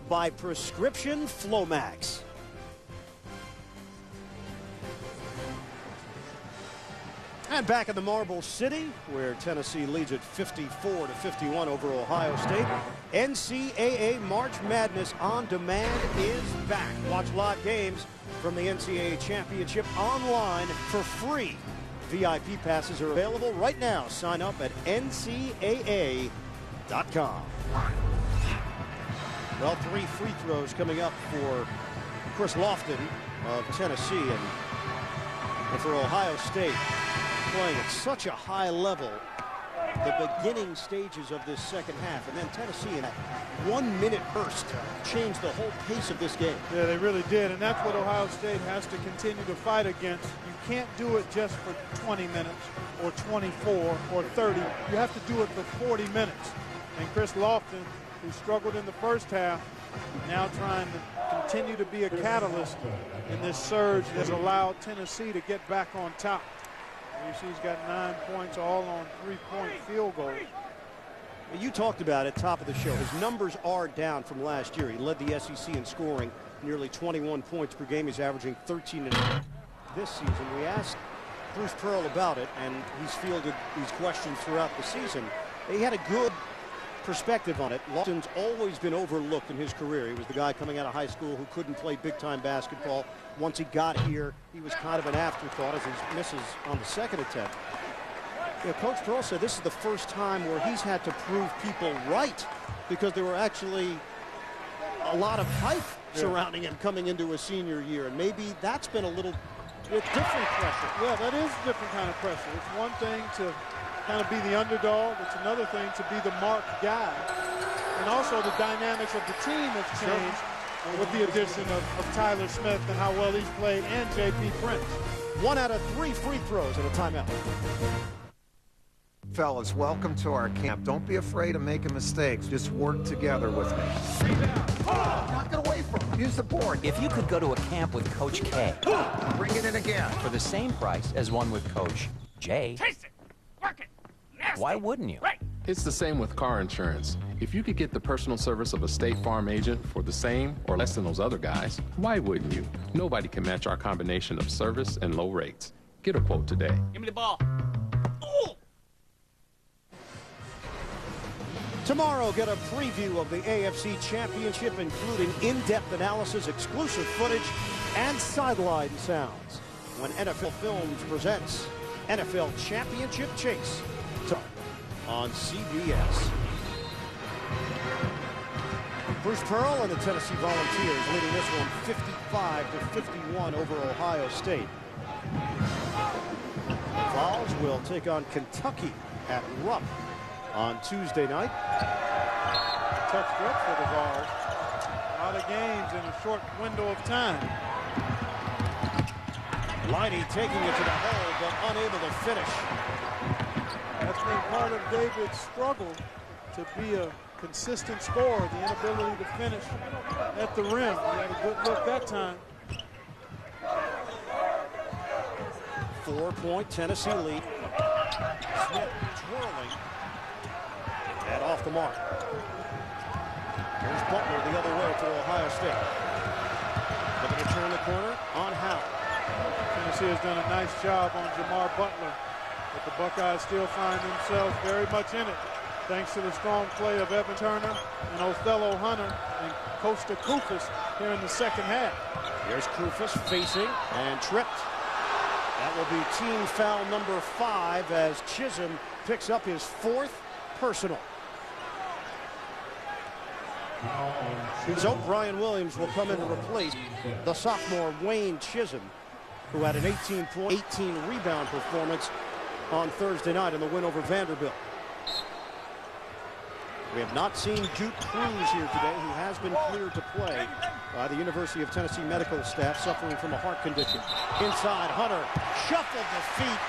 by Prescription Flomax. And back in the Marble City, where Tennessee leads at 54-51 over Ohio State, NCAA March Madness on Demand is back. Watch live games from the NCAA Championship online for free. VIP passes are available right now. Sign up at ncaa.com. Well, 3 free throws coming up for Chris Lofton of Tennessee, and for Ohio State, playing at such a high level the beginning stages of this second half, and then Tennessee in that 1-minute burst changed the whole pace of this game. Yeah, they really did, and that's what Ohio State has to continue to fight against. You can't do it just for 20 minutes or 24 or 30. You have to do it for 40 minutes. And Chris Lofton, who struggled in the first half, now trying to continue to be a catalyst in this surge that's allowed Tennessee to get back on top. You see he's got 9 points, all on 3-point field goals. You talked about it top of the show. His numbers are down from last year. He led the SEC in scoring, nearly 21 points per game. He's averaging 13 this season. We asked Bruce Pearl about it, and he's fielded these questions throughout the season. He had a good perspective on it. Lofton's always been overlooked in his career. He was the guy coming out of high school who couldn't play big-time basketball. Once he got here, he was kind of an afterthought as he misses on the second attempt. You know, Coach Pearl said this is the first time where he's had to prove people right, because there were actually a lot of hype surrounding him coming into a senior year, and maybe that's been a little bit different pressure. Yeah, that is a different kind of pressure. It's one thing to kind of be the underdog. It's another thing to be the marked guy. And also the dynamics of the team has changed with the addition of Tyler Smith and how well he's played, and J.P. Prince. 1 out of 3 free throws and a timeout. Fellas, welcome to our camp. Don't be afraid of making mistakes. Just work together with me. Knock it away from him. Use the board. If you could go to a camp with Coach K Bring it in again. for the same price as one with Coach J, Taste it. Work it. Nasty. why wouldn't you? Right. It's the same with car insurance. If you could get the personal service of a State Farm agent for the same or less than those other guys, why wouldn't you? Nobody can match our combination of service and low rates. Get a quote today. Give me the ball. Tomorrow, get a preview of the AFC Championship, including in-depth analysis, exclusive footage, and sideline sounds, when NFL Films presents NFL Championship Chase on CBS. Bruce Pearl and the Tennessee Volunteers leading this one 55-51 over Ohio State. The Vols will take on Kentucky at Rupp on Tuesday night. Tough stretch for the Vols. A lot of games in a short window of time. Liney taking it to the hole, but unable to finish. That's been part of David's struggle to be a consistent scorer, the inability to finish at the rim. He had a good look that time. 4-point Tennessee lead. Smith twirling and off the mark. Here's Butler the other way to Ohio State. Looking to turn the corner on Howell. Tennessee has done a nice job on Jamar Butler, but the Buckeyes still find themselves very much in it, thanks to the strong play of Evan Turner and Othello Hunter and Costa Koufos here in the second half. Here's Koufos facing and tripped. That will be team foul number 5 as Chisholm picks up his 4th personal. So Brian Williams will come in to replace the sophomore Wayne Chisholm, who had an 18-point, 18-rebound performance on Thursday night in the win over Vanderbilt. We have not seen Duke Cruz here today, who has been cleared to play by the University of Tennessee medical staff, suffering from a heart condition. Inside, Hunter shuffled the feet,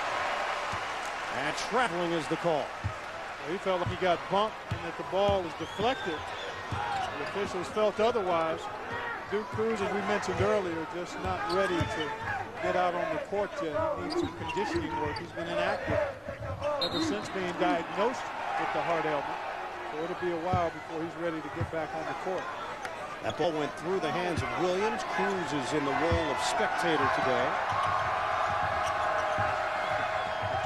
and traveling is the call. Well, he felt like he got bumped and that the ball was deflected. The officials felt otherwise. Duke Cruz, as we mentioned earlier, just not ready to get out on the court yet. He needs some conditioning work. He's been inactive ever since being diagnosed with the heart ailment. So it'll be a while before he's ready to get back on the court. That ball went through the hands of Williams. Cruz is in the role of spectator today.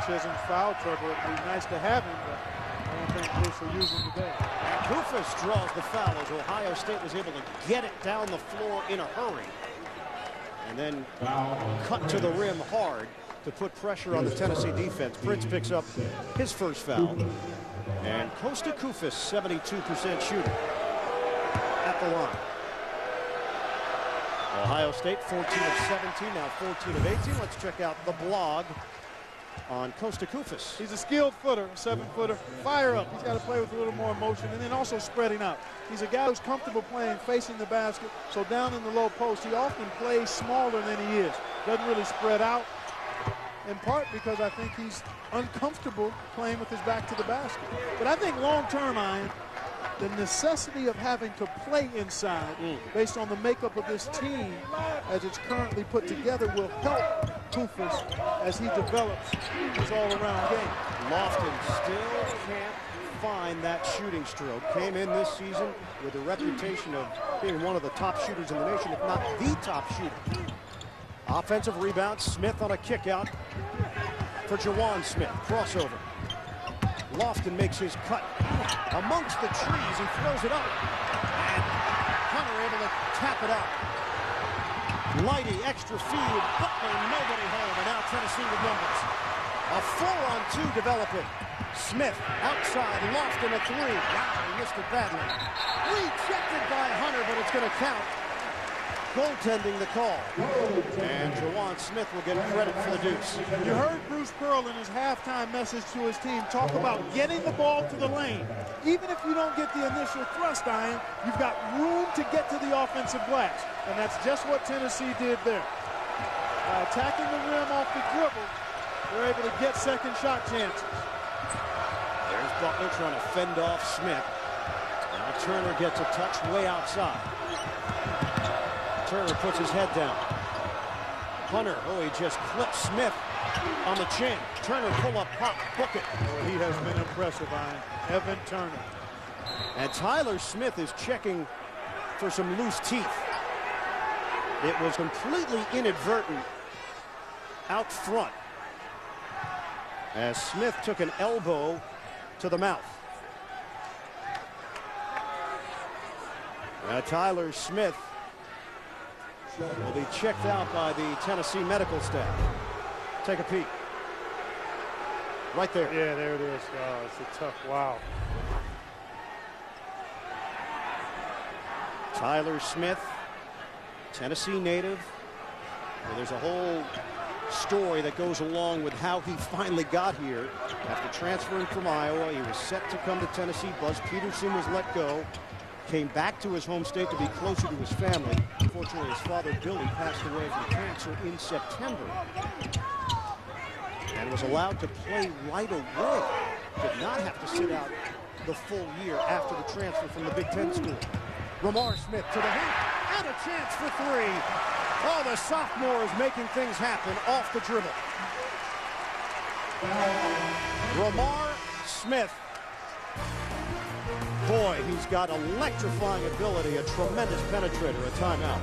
Chisholm's foul trouble. It'd be nice to have him, but I don't think Cruz will use him today. Koufos draws the foul as Ohio State was able to get it down the floor in a hurry. And then cut to the rim hard to put pressure on the Tennessee defense. Prince picks up his first foul. And Kosta Koufos, 72% shooter at the line. Ohio State 14 of 17, now 14 of 18. Let's check out the blog on Kosta Koufos. He's a skilled footer, a 7-footer. Fire up. He's got to play with a little more motion and then also spreading out. He's a guy who's comfortable playing facing the basket, so down in the low post, he often plays smaller than he is. Doesn't really spread out, in part because I think he's uncomfortable playing with his back to the basket. But I think long-term, Ian, the necessity of having to play inside based on the makeup of this team as it's currently put together will help Koufos as he develops his all-around game. Lofton still can't find that shooting stroke. Came in this season with a reputation of being one of the top shooters in the nation, if not the top shooter. Offensive rebound, Smith on a kick out for Jawan Smith. Crossover. Lofton makes his cut. Amongst the trees, he throws it up. And Hunter able to tap it out. Lighty, extra feed, Butler, nobody home, and now Tennessee with numbers. A 4-on-2 developing. Smith outside, Lofton a three. Wow, he missed it badly. Rejected by Hunter, but it's going to count. Goaltending the call. And Jawan Smith will get credit for the deuce. You heard Bruce Pearl in his halftime message to his team talk about getting the ball to the lane. Even if you don't get the initial thrust, Ian, you've got room to get to the offensive glass. And that's just what Tennessee did there. By attacking the rim off the dribble, they're able to get second shot chances. There's Butler trying to fend off Smith. Now Turner gets a touch way outside. Turner puts his head down. Hunter, he just clipped Smith on the chin. Turner pull up, pop, book it. He has been impressive, Ian. Evan Turner. And Tyler Smith is checking for some loose teeth. It was completely inadvertent out front as Smith took an elbow to the mouth. Now Tyler Smith will be checked out by the Tennessee medical staff. Take a peek. Right there. Yeah, there it is. Oh, it's a tough, wow. Tyler Smith, Tennessee native. Well, there's a whole story that goes along with how he finally got here. After transferring from Iowa, he was set to come to Tennessee. Buzz Peterson was let go. Came back to his home state to be closer to his family. Unfortunately, his father, Billy, passed away from cancer in September. And was allowed to play right away. Did not have to sit out the full year after the transfer from the Big Ten school. Ramar Smith to the hoop, and a chance for three. Oh, the sophomore is making things happen off the dribble. Ramar Smith. Boy, he's got electrifying ability, a tremendous penetrator, a timeout.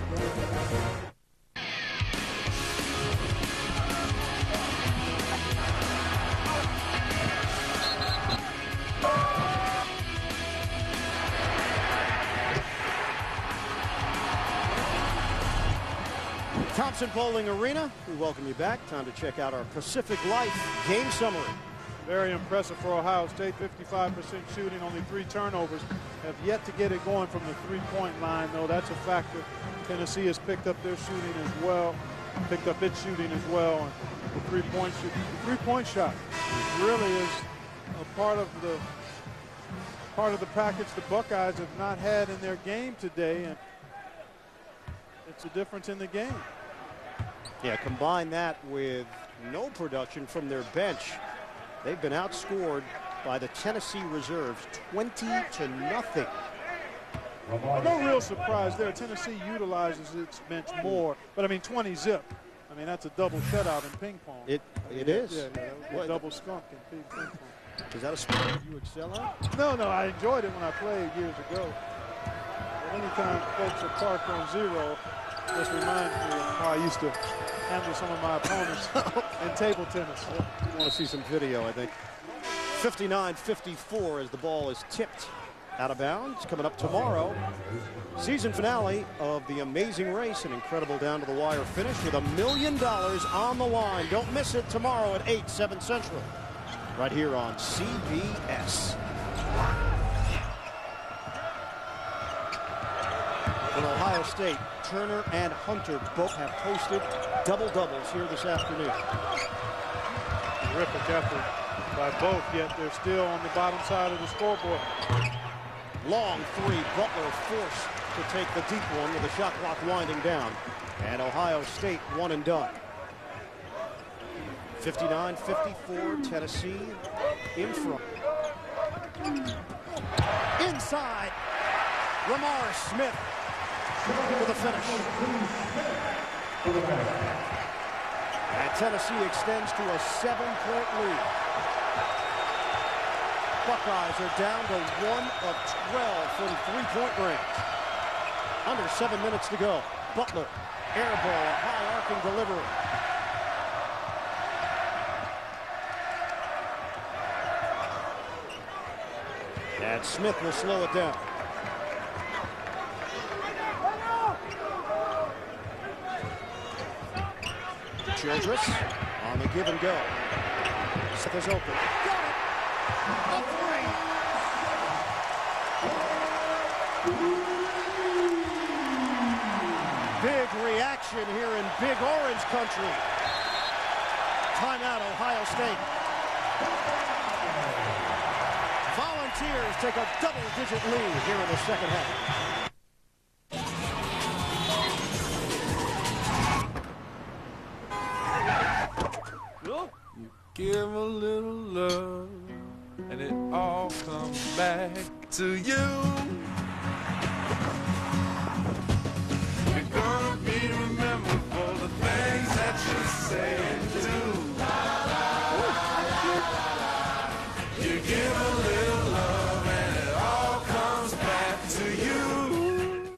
Thompson-Boling Arena, we welcome you back. Time to check out our Pacific Life game summary. Very impressive for Ohio State. 55% shooting, only 3 turnovers. Have yet to get it going from the three-point line, though. That's a factor. Tennessee has picked up their shooting as well. Picked up its shooting as well. And the three-point shot really is a part of the package the Buckeyes have not had in their game today, and it's a difference in the game. Yeah, combine that with no production from their bench. They've been outscored by the Tennessee reserves 20-0. No real surprise there. Tennessee utilizes its bench more, but I mean 20 zip. I mean that's a double shutout in ping pong. It is. Yeah, that would be a double skunk in ping pong. Is that a sport that you excel at? No, I enjoyed it when I played years ago. But anytime folks are parked on zero, just reminds me of how I used to handle some of my opponents in table tennis. I want to see some video, I think. 59-54 as the ball is tipped out of bounds. Coming up tomorrow, season finale of The Amazing Race, an incredible down-to-the-wire finish with $1 million on the line. Don't miss it tomorrow at 8, 7 Central, right here on CBS. In Ohio State, Turner and Hunter both have posted double-doubles here this afternoon. Terrific effort by both, yet they're still on the bottom side of the scoreboard. Long three, Butler forced to take the deep one with the shot clock winding down. And Ohio State one and done. 59-54, Tennessee in front. Inside, Lamar Smith with a finish. And Tennessee extends to a 7-point lead. Buckeyes are down to 1 of 12 from three-point range. Under 7 minutes to go. Butler, air ball, high arcing delivery. And Smith will slow it down. Childress on the give and go. Smith is open. Got it! A three! Big reaction here in Big Orange Country. Timeout, Ohio State. Volunteers take a double-digit lead here in the second half. You give a little love, and it all comes back to you. You're gonna be remembered for the things that you say and do. You give a little love, and it all comes back to you.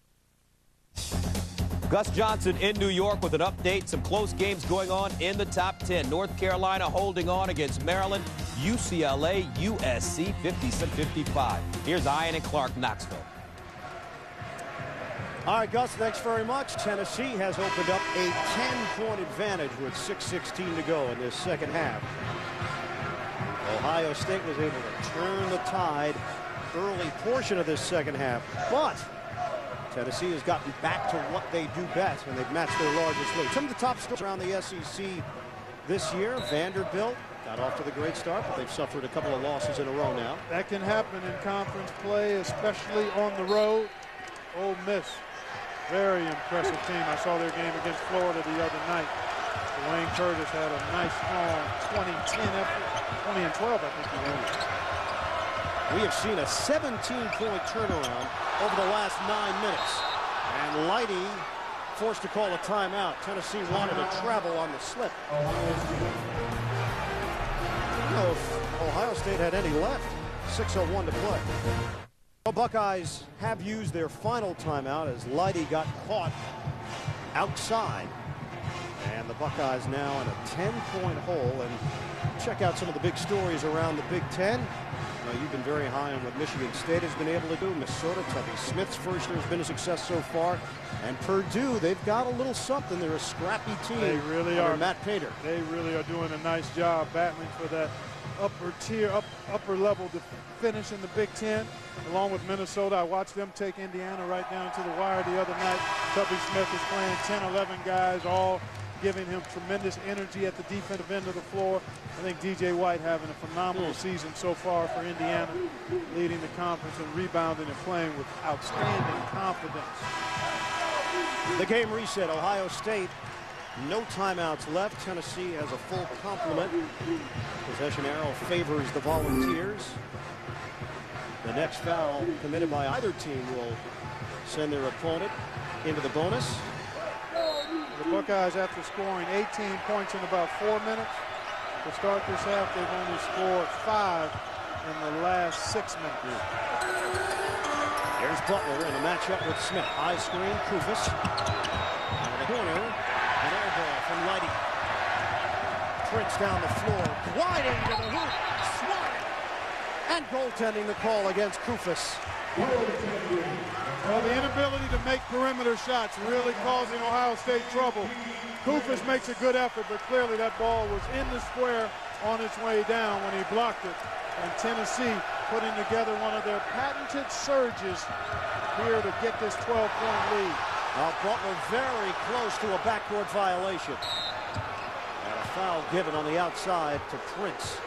Gus Johnson in New York with an update. Some close games going on in the top 10. North Carolina holding on against Maryland. UCLA, USC, 57-55. Here's Ian and Clark, Knoxville. All right, Gus, thanks very much. Tennessee has opened up a 10-point advantage with 6:16 to go in this second half. Ohio State was able to turn the tide early portion of this second half, but Tennessee has gotten back to what they do best, and they've matched their largest lead. Some of the top stories around the SEC this year, Vanderbilt got off to the great start, but they've suffered a couple of losses in a row now. That can happen in conference play, especially on the road. Ole Miss, very impressive team. I saw their game against Florida the other night. Dwayne Curtis had a nice, strong 20-10 effort. 20 and 12, I think he had. We have seen a 17-point turnaround over the last 9 minutes. And Lighty forced to call a timeout. Tennessee wanted to travel on the slip. I don't know if Ohio State had any left. 6:01 to play. The Buckeyes have used their final timeout as Lighty got caught outside. And the Buckeyes now in a 10-point hole. And check out some of the big stories around the Big Ten. You've been very high on what Michigan State has been able to do. Minnesota, Tubby Smith's first year has been a success so far. And Purdue, they've got a little something. They're a scrappy team. They really are. Matt Painter. They really are doing a nice job battling for that upper tier, upper level to finish in the Big Ten. Along with Minnesota, I watched them take Indiana right down to the wire the other night. Tubby Smith is playing 10, 11 guys, all giving him tremendous energy at the defensive end of the floor. I think DJ White having a phenomenal season so far for Indiana, leading the conference and rebounding and playing with outstanding confidence. The game reset. Ohio State, no timeouts left. Tennessee has a full complement. Possession arrow favors the Volunteers. The next foul committed by either team will send their opponent into the bonus. The Buckeyes, after scoring 18 points in about 4 minutes, to start this half, they've only scored 5 in the last 6 minutes. Here's Butler in a matchup with Smith. High screen, Kufis. Out of the corner, an air ball from Lighty. Prince down the floor, gliding to the hoop, swatted, and goaltending the call against Kufis. Well, the inability to make perimeter shots really causing Ohio State trouble. Kufis makes a good effort, but clearly that ball was in the square on its way down when he blocked it. And Tennessee putting together one of their patented surges here to get this 12-point lead. Now Butler very close to a backcourt violation. And a foul given on the outside to Prince.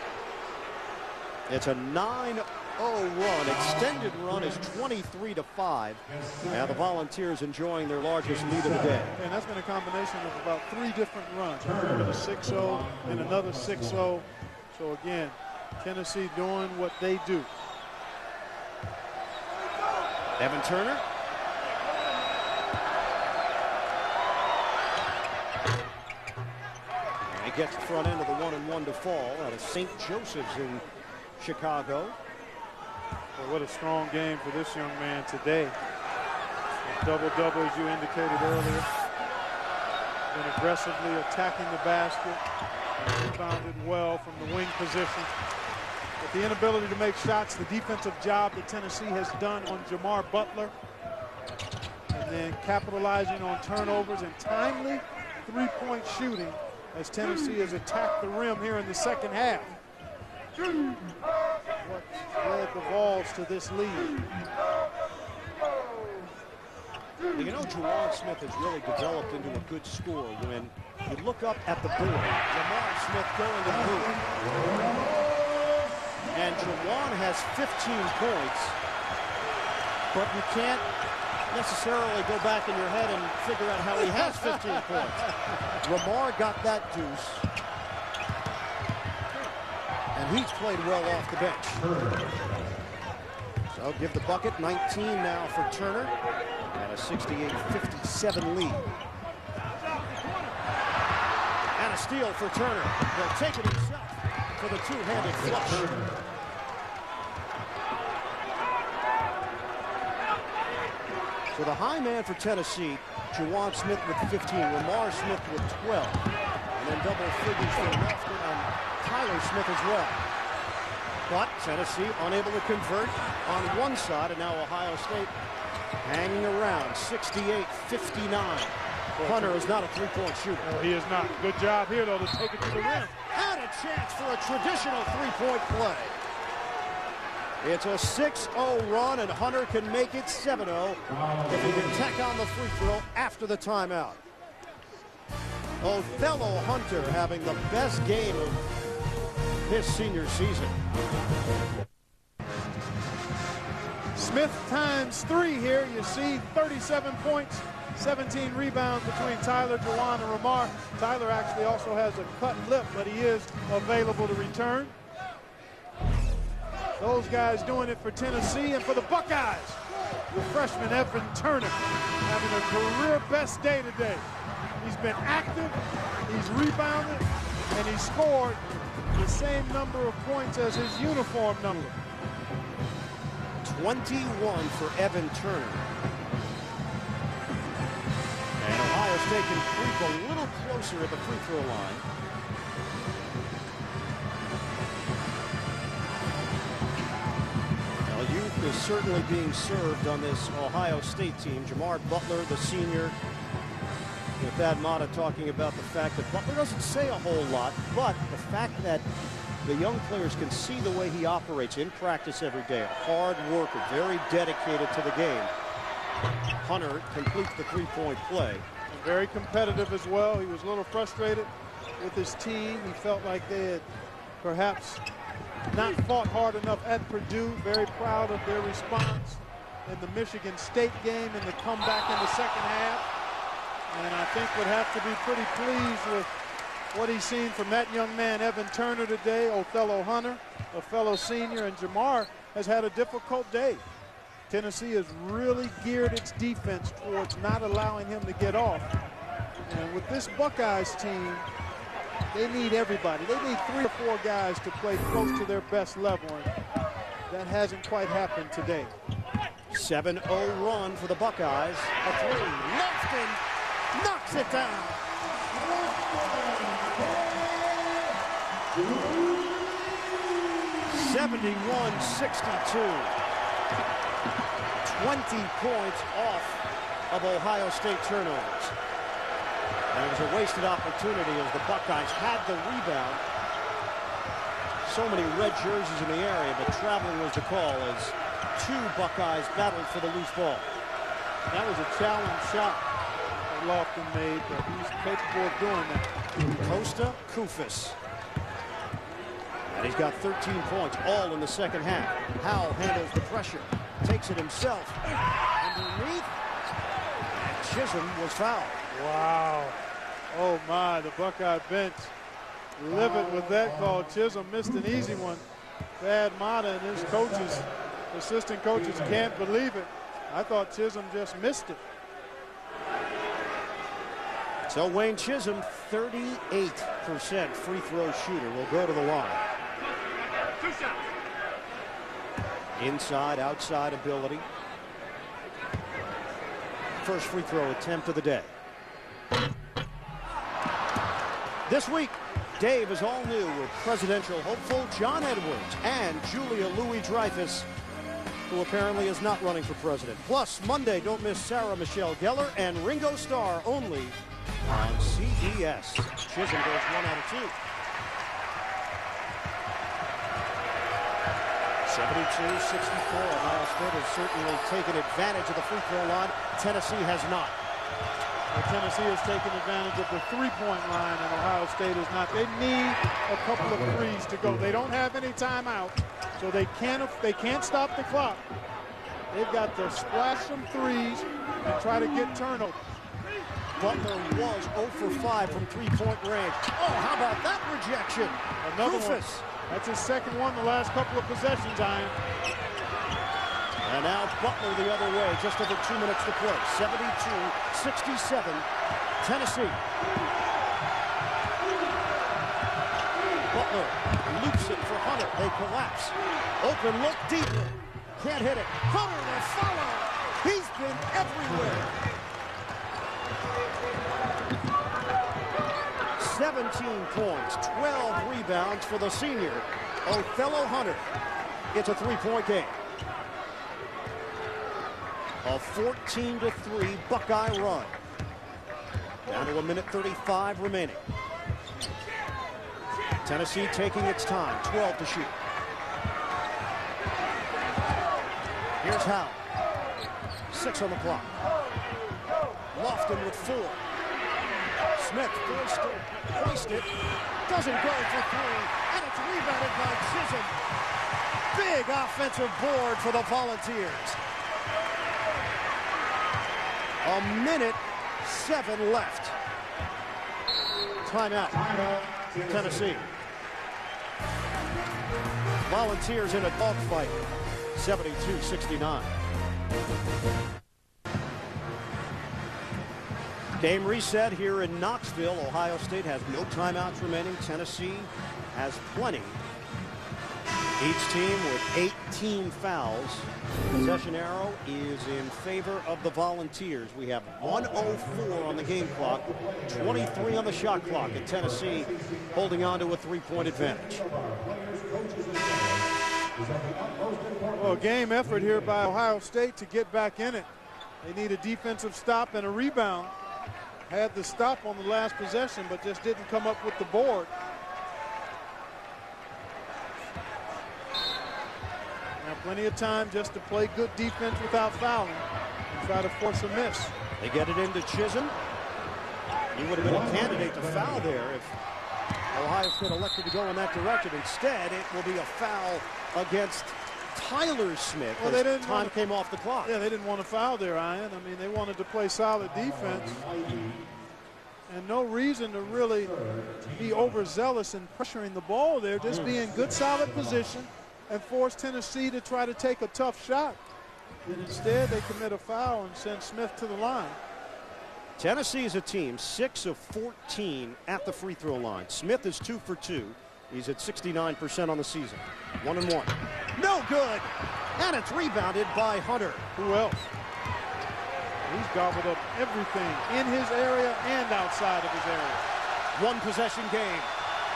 It's a 9-0 run. Extended run is 23-5. Now the Volunteers enjoying their largest lead of the day. And that's been a combination of about 3 different runs. A 6-0 and another 6-0. So again, Tennessee doing what they do. Evan Turner. And he gets the front end of the 1-and-1 to fall out of St. Joseph's in Chicago. Well, what a strong game for this young man today. A double-double, as you indicated earlier. Been aggressively attacking the basket. Rebounded well from the wing position. But the inability to make shots, the defensive job that Tennessee has done on Jamar Butler. And then capitalizing on turnovers and timely three-point shooting as Tennessee has attacked the rim here in the second half. What led the Vols to this lead? You know, Juwan Smith has really developed into a good scorer. When you look up at the board, Jamar Smith going to the hoop. And Juwan has 15 points, but you can't necessarily go back in your head and figure out how he has 15 points. Lamar got that deuce, and he's played well off the bench. So give the bucket, 19 now for Turner, and a 68-57 lead. And a steal for Turner. He'll take it himself for the two-handed flush. So the high man for Tennessee, Juwan Smith with 15, Lamar Smith with 12. And then double figures for Lofton and Tyler Smith as well. But Tennessee unable to convert on one side, and now Ohio State hanging around, 68-59. Hunter is not a three-point shooter. No, he is not. Good job here, though, to take it to the rim. And a chance for a traditional three-point play. It's a 6-0 run, and Hunter can make it 7-0 if he can tack on the free throw after the timeout. Othello Hunter having the best game of his senior season. Smith times 3 here. You see 37 points, 17 rebounds between Tyler, Juwan, and Lamar. Tyler actually also has a cut lip, but he is available to return. Those guys doing it for Tennessee and for the Buckeyes. The freshman Evan Turner having a career best day today. He's been active, he's rebounded, and he scored the same number of points as his uniform number. 21 for Evan Turner. And Ohio State can creep a little closer at the free throw line. Now, youth is certainly being served on this Ohio State team. Jamar Butler, the senior, with Thad Matta talking about the fact that Butler doesn't say a whole lot, but the fact that the young players can see the way he operates in practice every day. A hard worker, very dedicated to the game. Hunter completes the three-point play. And very competitive as well. He was a little frustrated with his team. He felt like they had perhaps not fought hard enough at Purdue. Very proud of their response in the Michigan State game and the comeback in the second half. And I think would have to be pretty pleased with what he's seen from that young man, Evan Turner, today. Othello Hunter, a fellow senior, and Jamar has had a difficult day. Tennessee has really geared its defense towards not allowing him to get off. And with this Buckeyes team, they need everybody. They need 3 or 4 guys to play close to their best level, and that hasn't quite happened today. 7-0 run for the Buckeyes. A 3. Lofton knocks it down. 71-62. 20 points off of Ohio State turnovers. And it was a wasted opportunity as the Buckeyes had the rebound. So many red jerseys in the area, but traveling was the call as 2 Buckeyes battled for the loose ball. That was a challenge shot that Lofton made, but he's capable of doing that. Costa Koufos. And he's got 13 points, all in the second half. Howell handles the pressure, takes it himself. Underneath, and Chisholm was fouled. Wow. Oh my, the Buckeye bench livid with that call. Chisholm missed an easy one. Thad Matta and his coaches, assistant coaches, can't believe it. I thought Chisholm just missed it. So Wayne Chisholm, 38% free throw shooter, will go to the line. 2 shots. Inside, outside ability. First free throw attempt of the day. This week, Dave is all new with presidential hopeful John Edwards and Julia Louis-Dreyfus, who apparently is not running for president. Plus, Monday, don't miss Sarah Michelle Gellar and Ringo Starr only on CBS. Chisholm goes 1 out of 2. 72-64. Ohio State has certainly taken advantage of the free throw line. Tennessee has not. Well, Tennessee has taken advantage of the three-point line, and Ohio State is not. They need a couple of threes to go. They don't have any timeout, so they can't stop the clock. They've got to splash some threes and try to get turnovers. Butler was 0 for 5 from three-point range. Oh, how about that rejection? Another Koufos. one. That's his second one the last couple of possessions, Ian. And now Butler the other way, just over 2 minutes to play. 72-67, Tennessee. Butler loops it for Hunter. They collapse. Open look deep. Can't hit it. Hunter the follow. He's been everywhere. 17 points, 12 rebounds for the senior, Othello Hunter. It's a three-point game. A 14-3 Buckeye run. Down to 1:35 remaining. Tennessee taking its time, 12 to shoot. Here's Howell. 6 on the clock. Lofton with 4. Smith forced to hoist it. Doesn't go for 3. And it's rebounded by Chisholm. Big offensive board for the Volunteers. 1:07 left. Timeout. Tennessee. Volunteers in a dogfight. 72-69. Game reset here in Knoxville. Ohio State has no timeouts remaining. Tennessee has plenty. Each team with 18 fouls. Possession arrow is in favor of the Volunteers. We have 1:04 on the game clock, 23 on the shot clock, and Tennessee holding on to a three-point advantage. Well, game effort here by Ohio State to get back in it. They need a defensive stop and a rebound. Had the stop on the last possession, but just didn't come up with the board. Now plenty of time just to play good defense without fouling and try to force a miss. They get it into Chisholm. He would have been a candidate to foul there if Ohio State elected to go in that direction. Instead, it will be a foul against Tyler Smith. Well, they didn't time came off the clock. Yeah, they didn't want to foul there, Ian. I mean, they wanted to play solid defense. And no reason to really be overzealous in pressuring the ball there. Just be in good, solid position and force Tennessee to try to take a tough shot. And instead, they commit a foul and send Smith to the line. Tennessee is a team 6 of 14 at the free throw line. Smith is 2 for 2. He's at 69% on the season. 1-1. No good. And it's rebounded by Hunter. Who else? He's gobbled up everything in his area and outside of his area. One possession game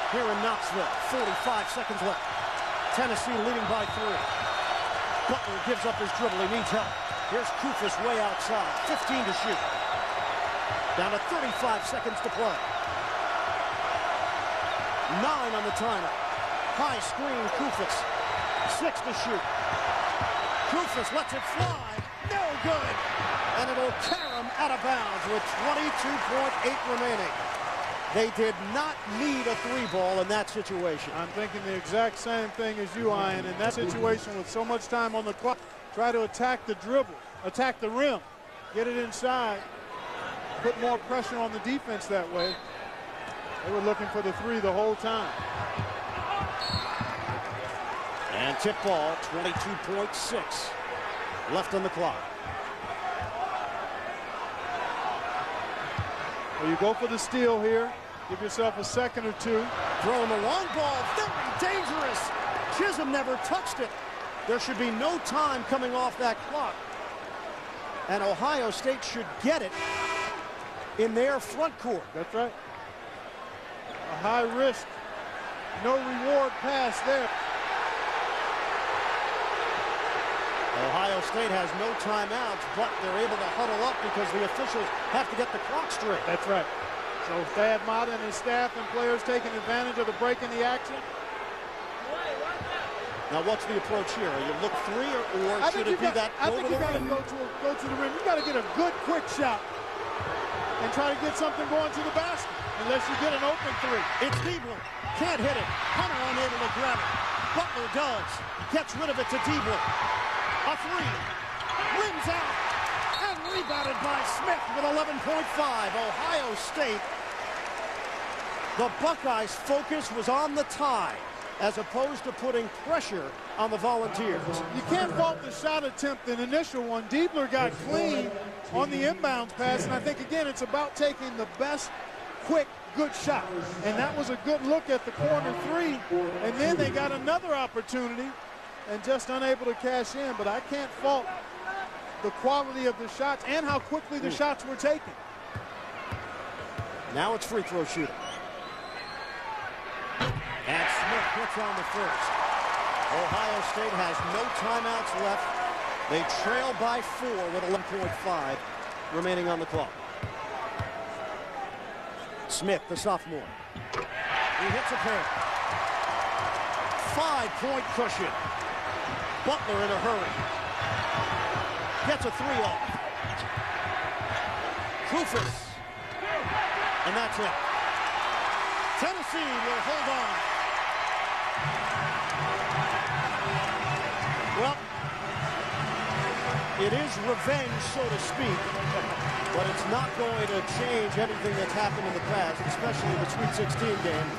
here in Knoxville. 45 seconds left. Tennessee leading by 3. Butler gives up his dribble. He needs help. Here's Kufis way outside. 15 to shoot. Down to 35 seconds to play. 9 on the timer. High screen, Kufis. 6 to shoot. Kufis lets it fly. No good. And it'll tear him out of bounds with 22.8 remaining. They did not need a 3-ball in that situation. I'm thinking the exact same thing as you, Ian. In that situation with so much time on the clock, try to attack the dribble, attack the rim, get it inside, put more pressure on the defense that way. They were looking for the 3 the whole time. And tip ball, 22.6 left on the clock. Well, you go for the steal here. Give yourself a second or 2. Throwing the long ball, very dangerous. Chisholm never touched it. There should be no time coming off that clock. And Ohio State should get it in their front court. That's right. A high risk, no reward pass there. Ohio State has no timeouts, but they're able to huddle up because the officials have to get the clock straight. That's right. So Thad Matta and his staff and players taking advantage of the break in the action. Now, what's the approach here? You look 3 or should it be that? I think you got to go to the rim. You got to get a good, quick shot and try to get something going to the basket, unless you get an open 3. It's Diebler. Can't hit it. Hunter unable to grab it. Butler does. Gets rid of it to Diebler. A 3. Rims out. And rebounded by Smith with 11.5. Ohio State. The Buckeyes' focus was on the tie as opposed to putting pressure on the Volunteers. You can't fault the shot attempt, the initial one. Diebler got clean on the inbound pass, and I think, again, it's about taking the best, quick, good shot. And that was a good look at the corner 3, and then they got another opportunity and just unable to cash in. But I can't fault the quality of the shots and how quickly the shots were taken. Now it's free throw shooting. And Smith puts on the first. Ohio State has no timeouts left. They trail by 4 with 11.5 remaining on the clock. Smith, the sophomore. He hits a pair. 5-point cushion. Butler in a hurry. Gets a 3 off. Kufis. And that's it. Tennessee will hold on. Well, it is revenge, so to speak, but it's not going to change anything that's happened in the past, especially the Sweet 16 game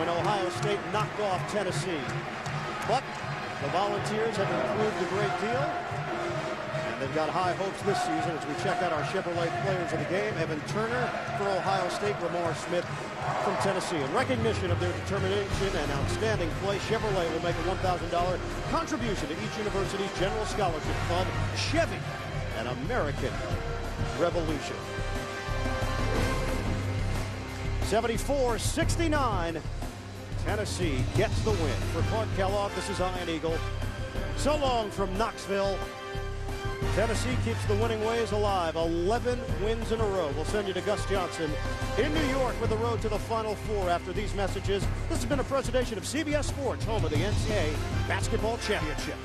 when Ohio State knocked off Tennessee. But the Volunteers have improved a great deal, and they've got high hopes this season as we check out our Chevrolet players of the game. Evan Turner for Ohio State, Ramar Smith from Tennessee. In recognition of their determination and outstanding play, Chevrolet will make a $1,000 contribution to each university's general scholarship fund. Chevy, an American revolution. 74-69. Tennessee gets the win. For Clark Kellogg, this is Ian Eagle. So long from Knoxville. Tennessee keeps the winning ways alive. 11 wins in a row. We'll send you to Gus Johnson in New York with the road to the Final Four after these messages. This has been a presentation of CBS Sports, home of the NCAA Basketball Championship.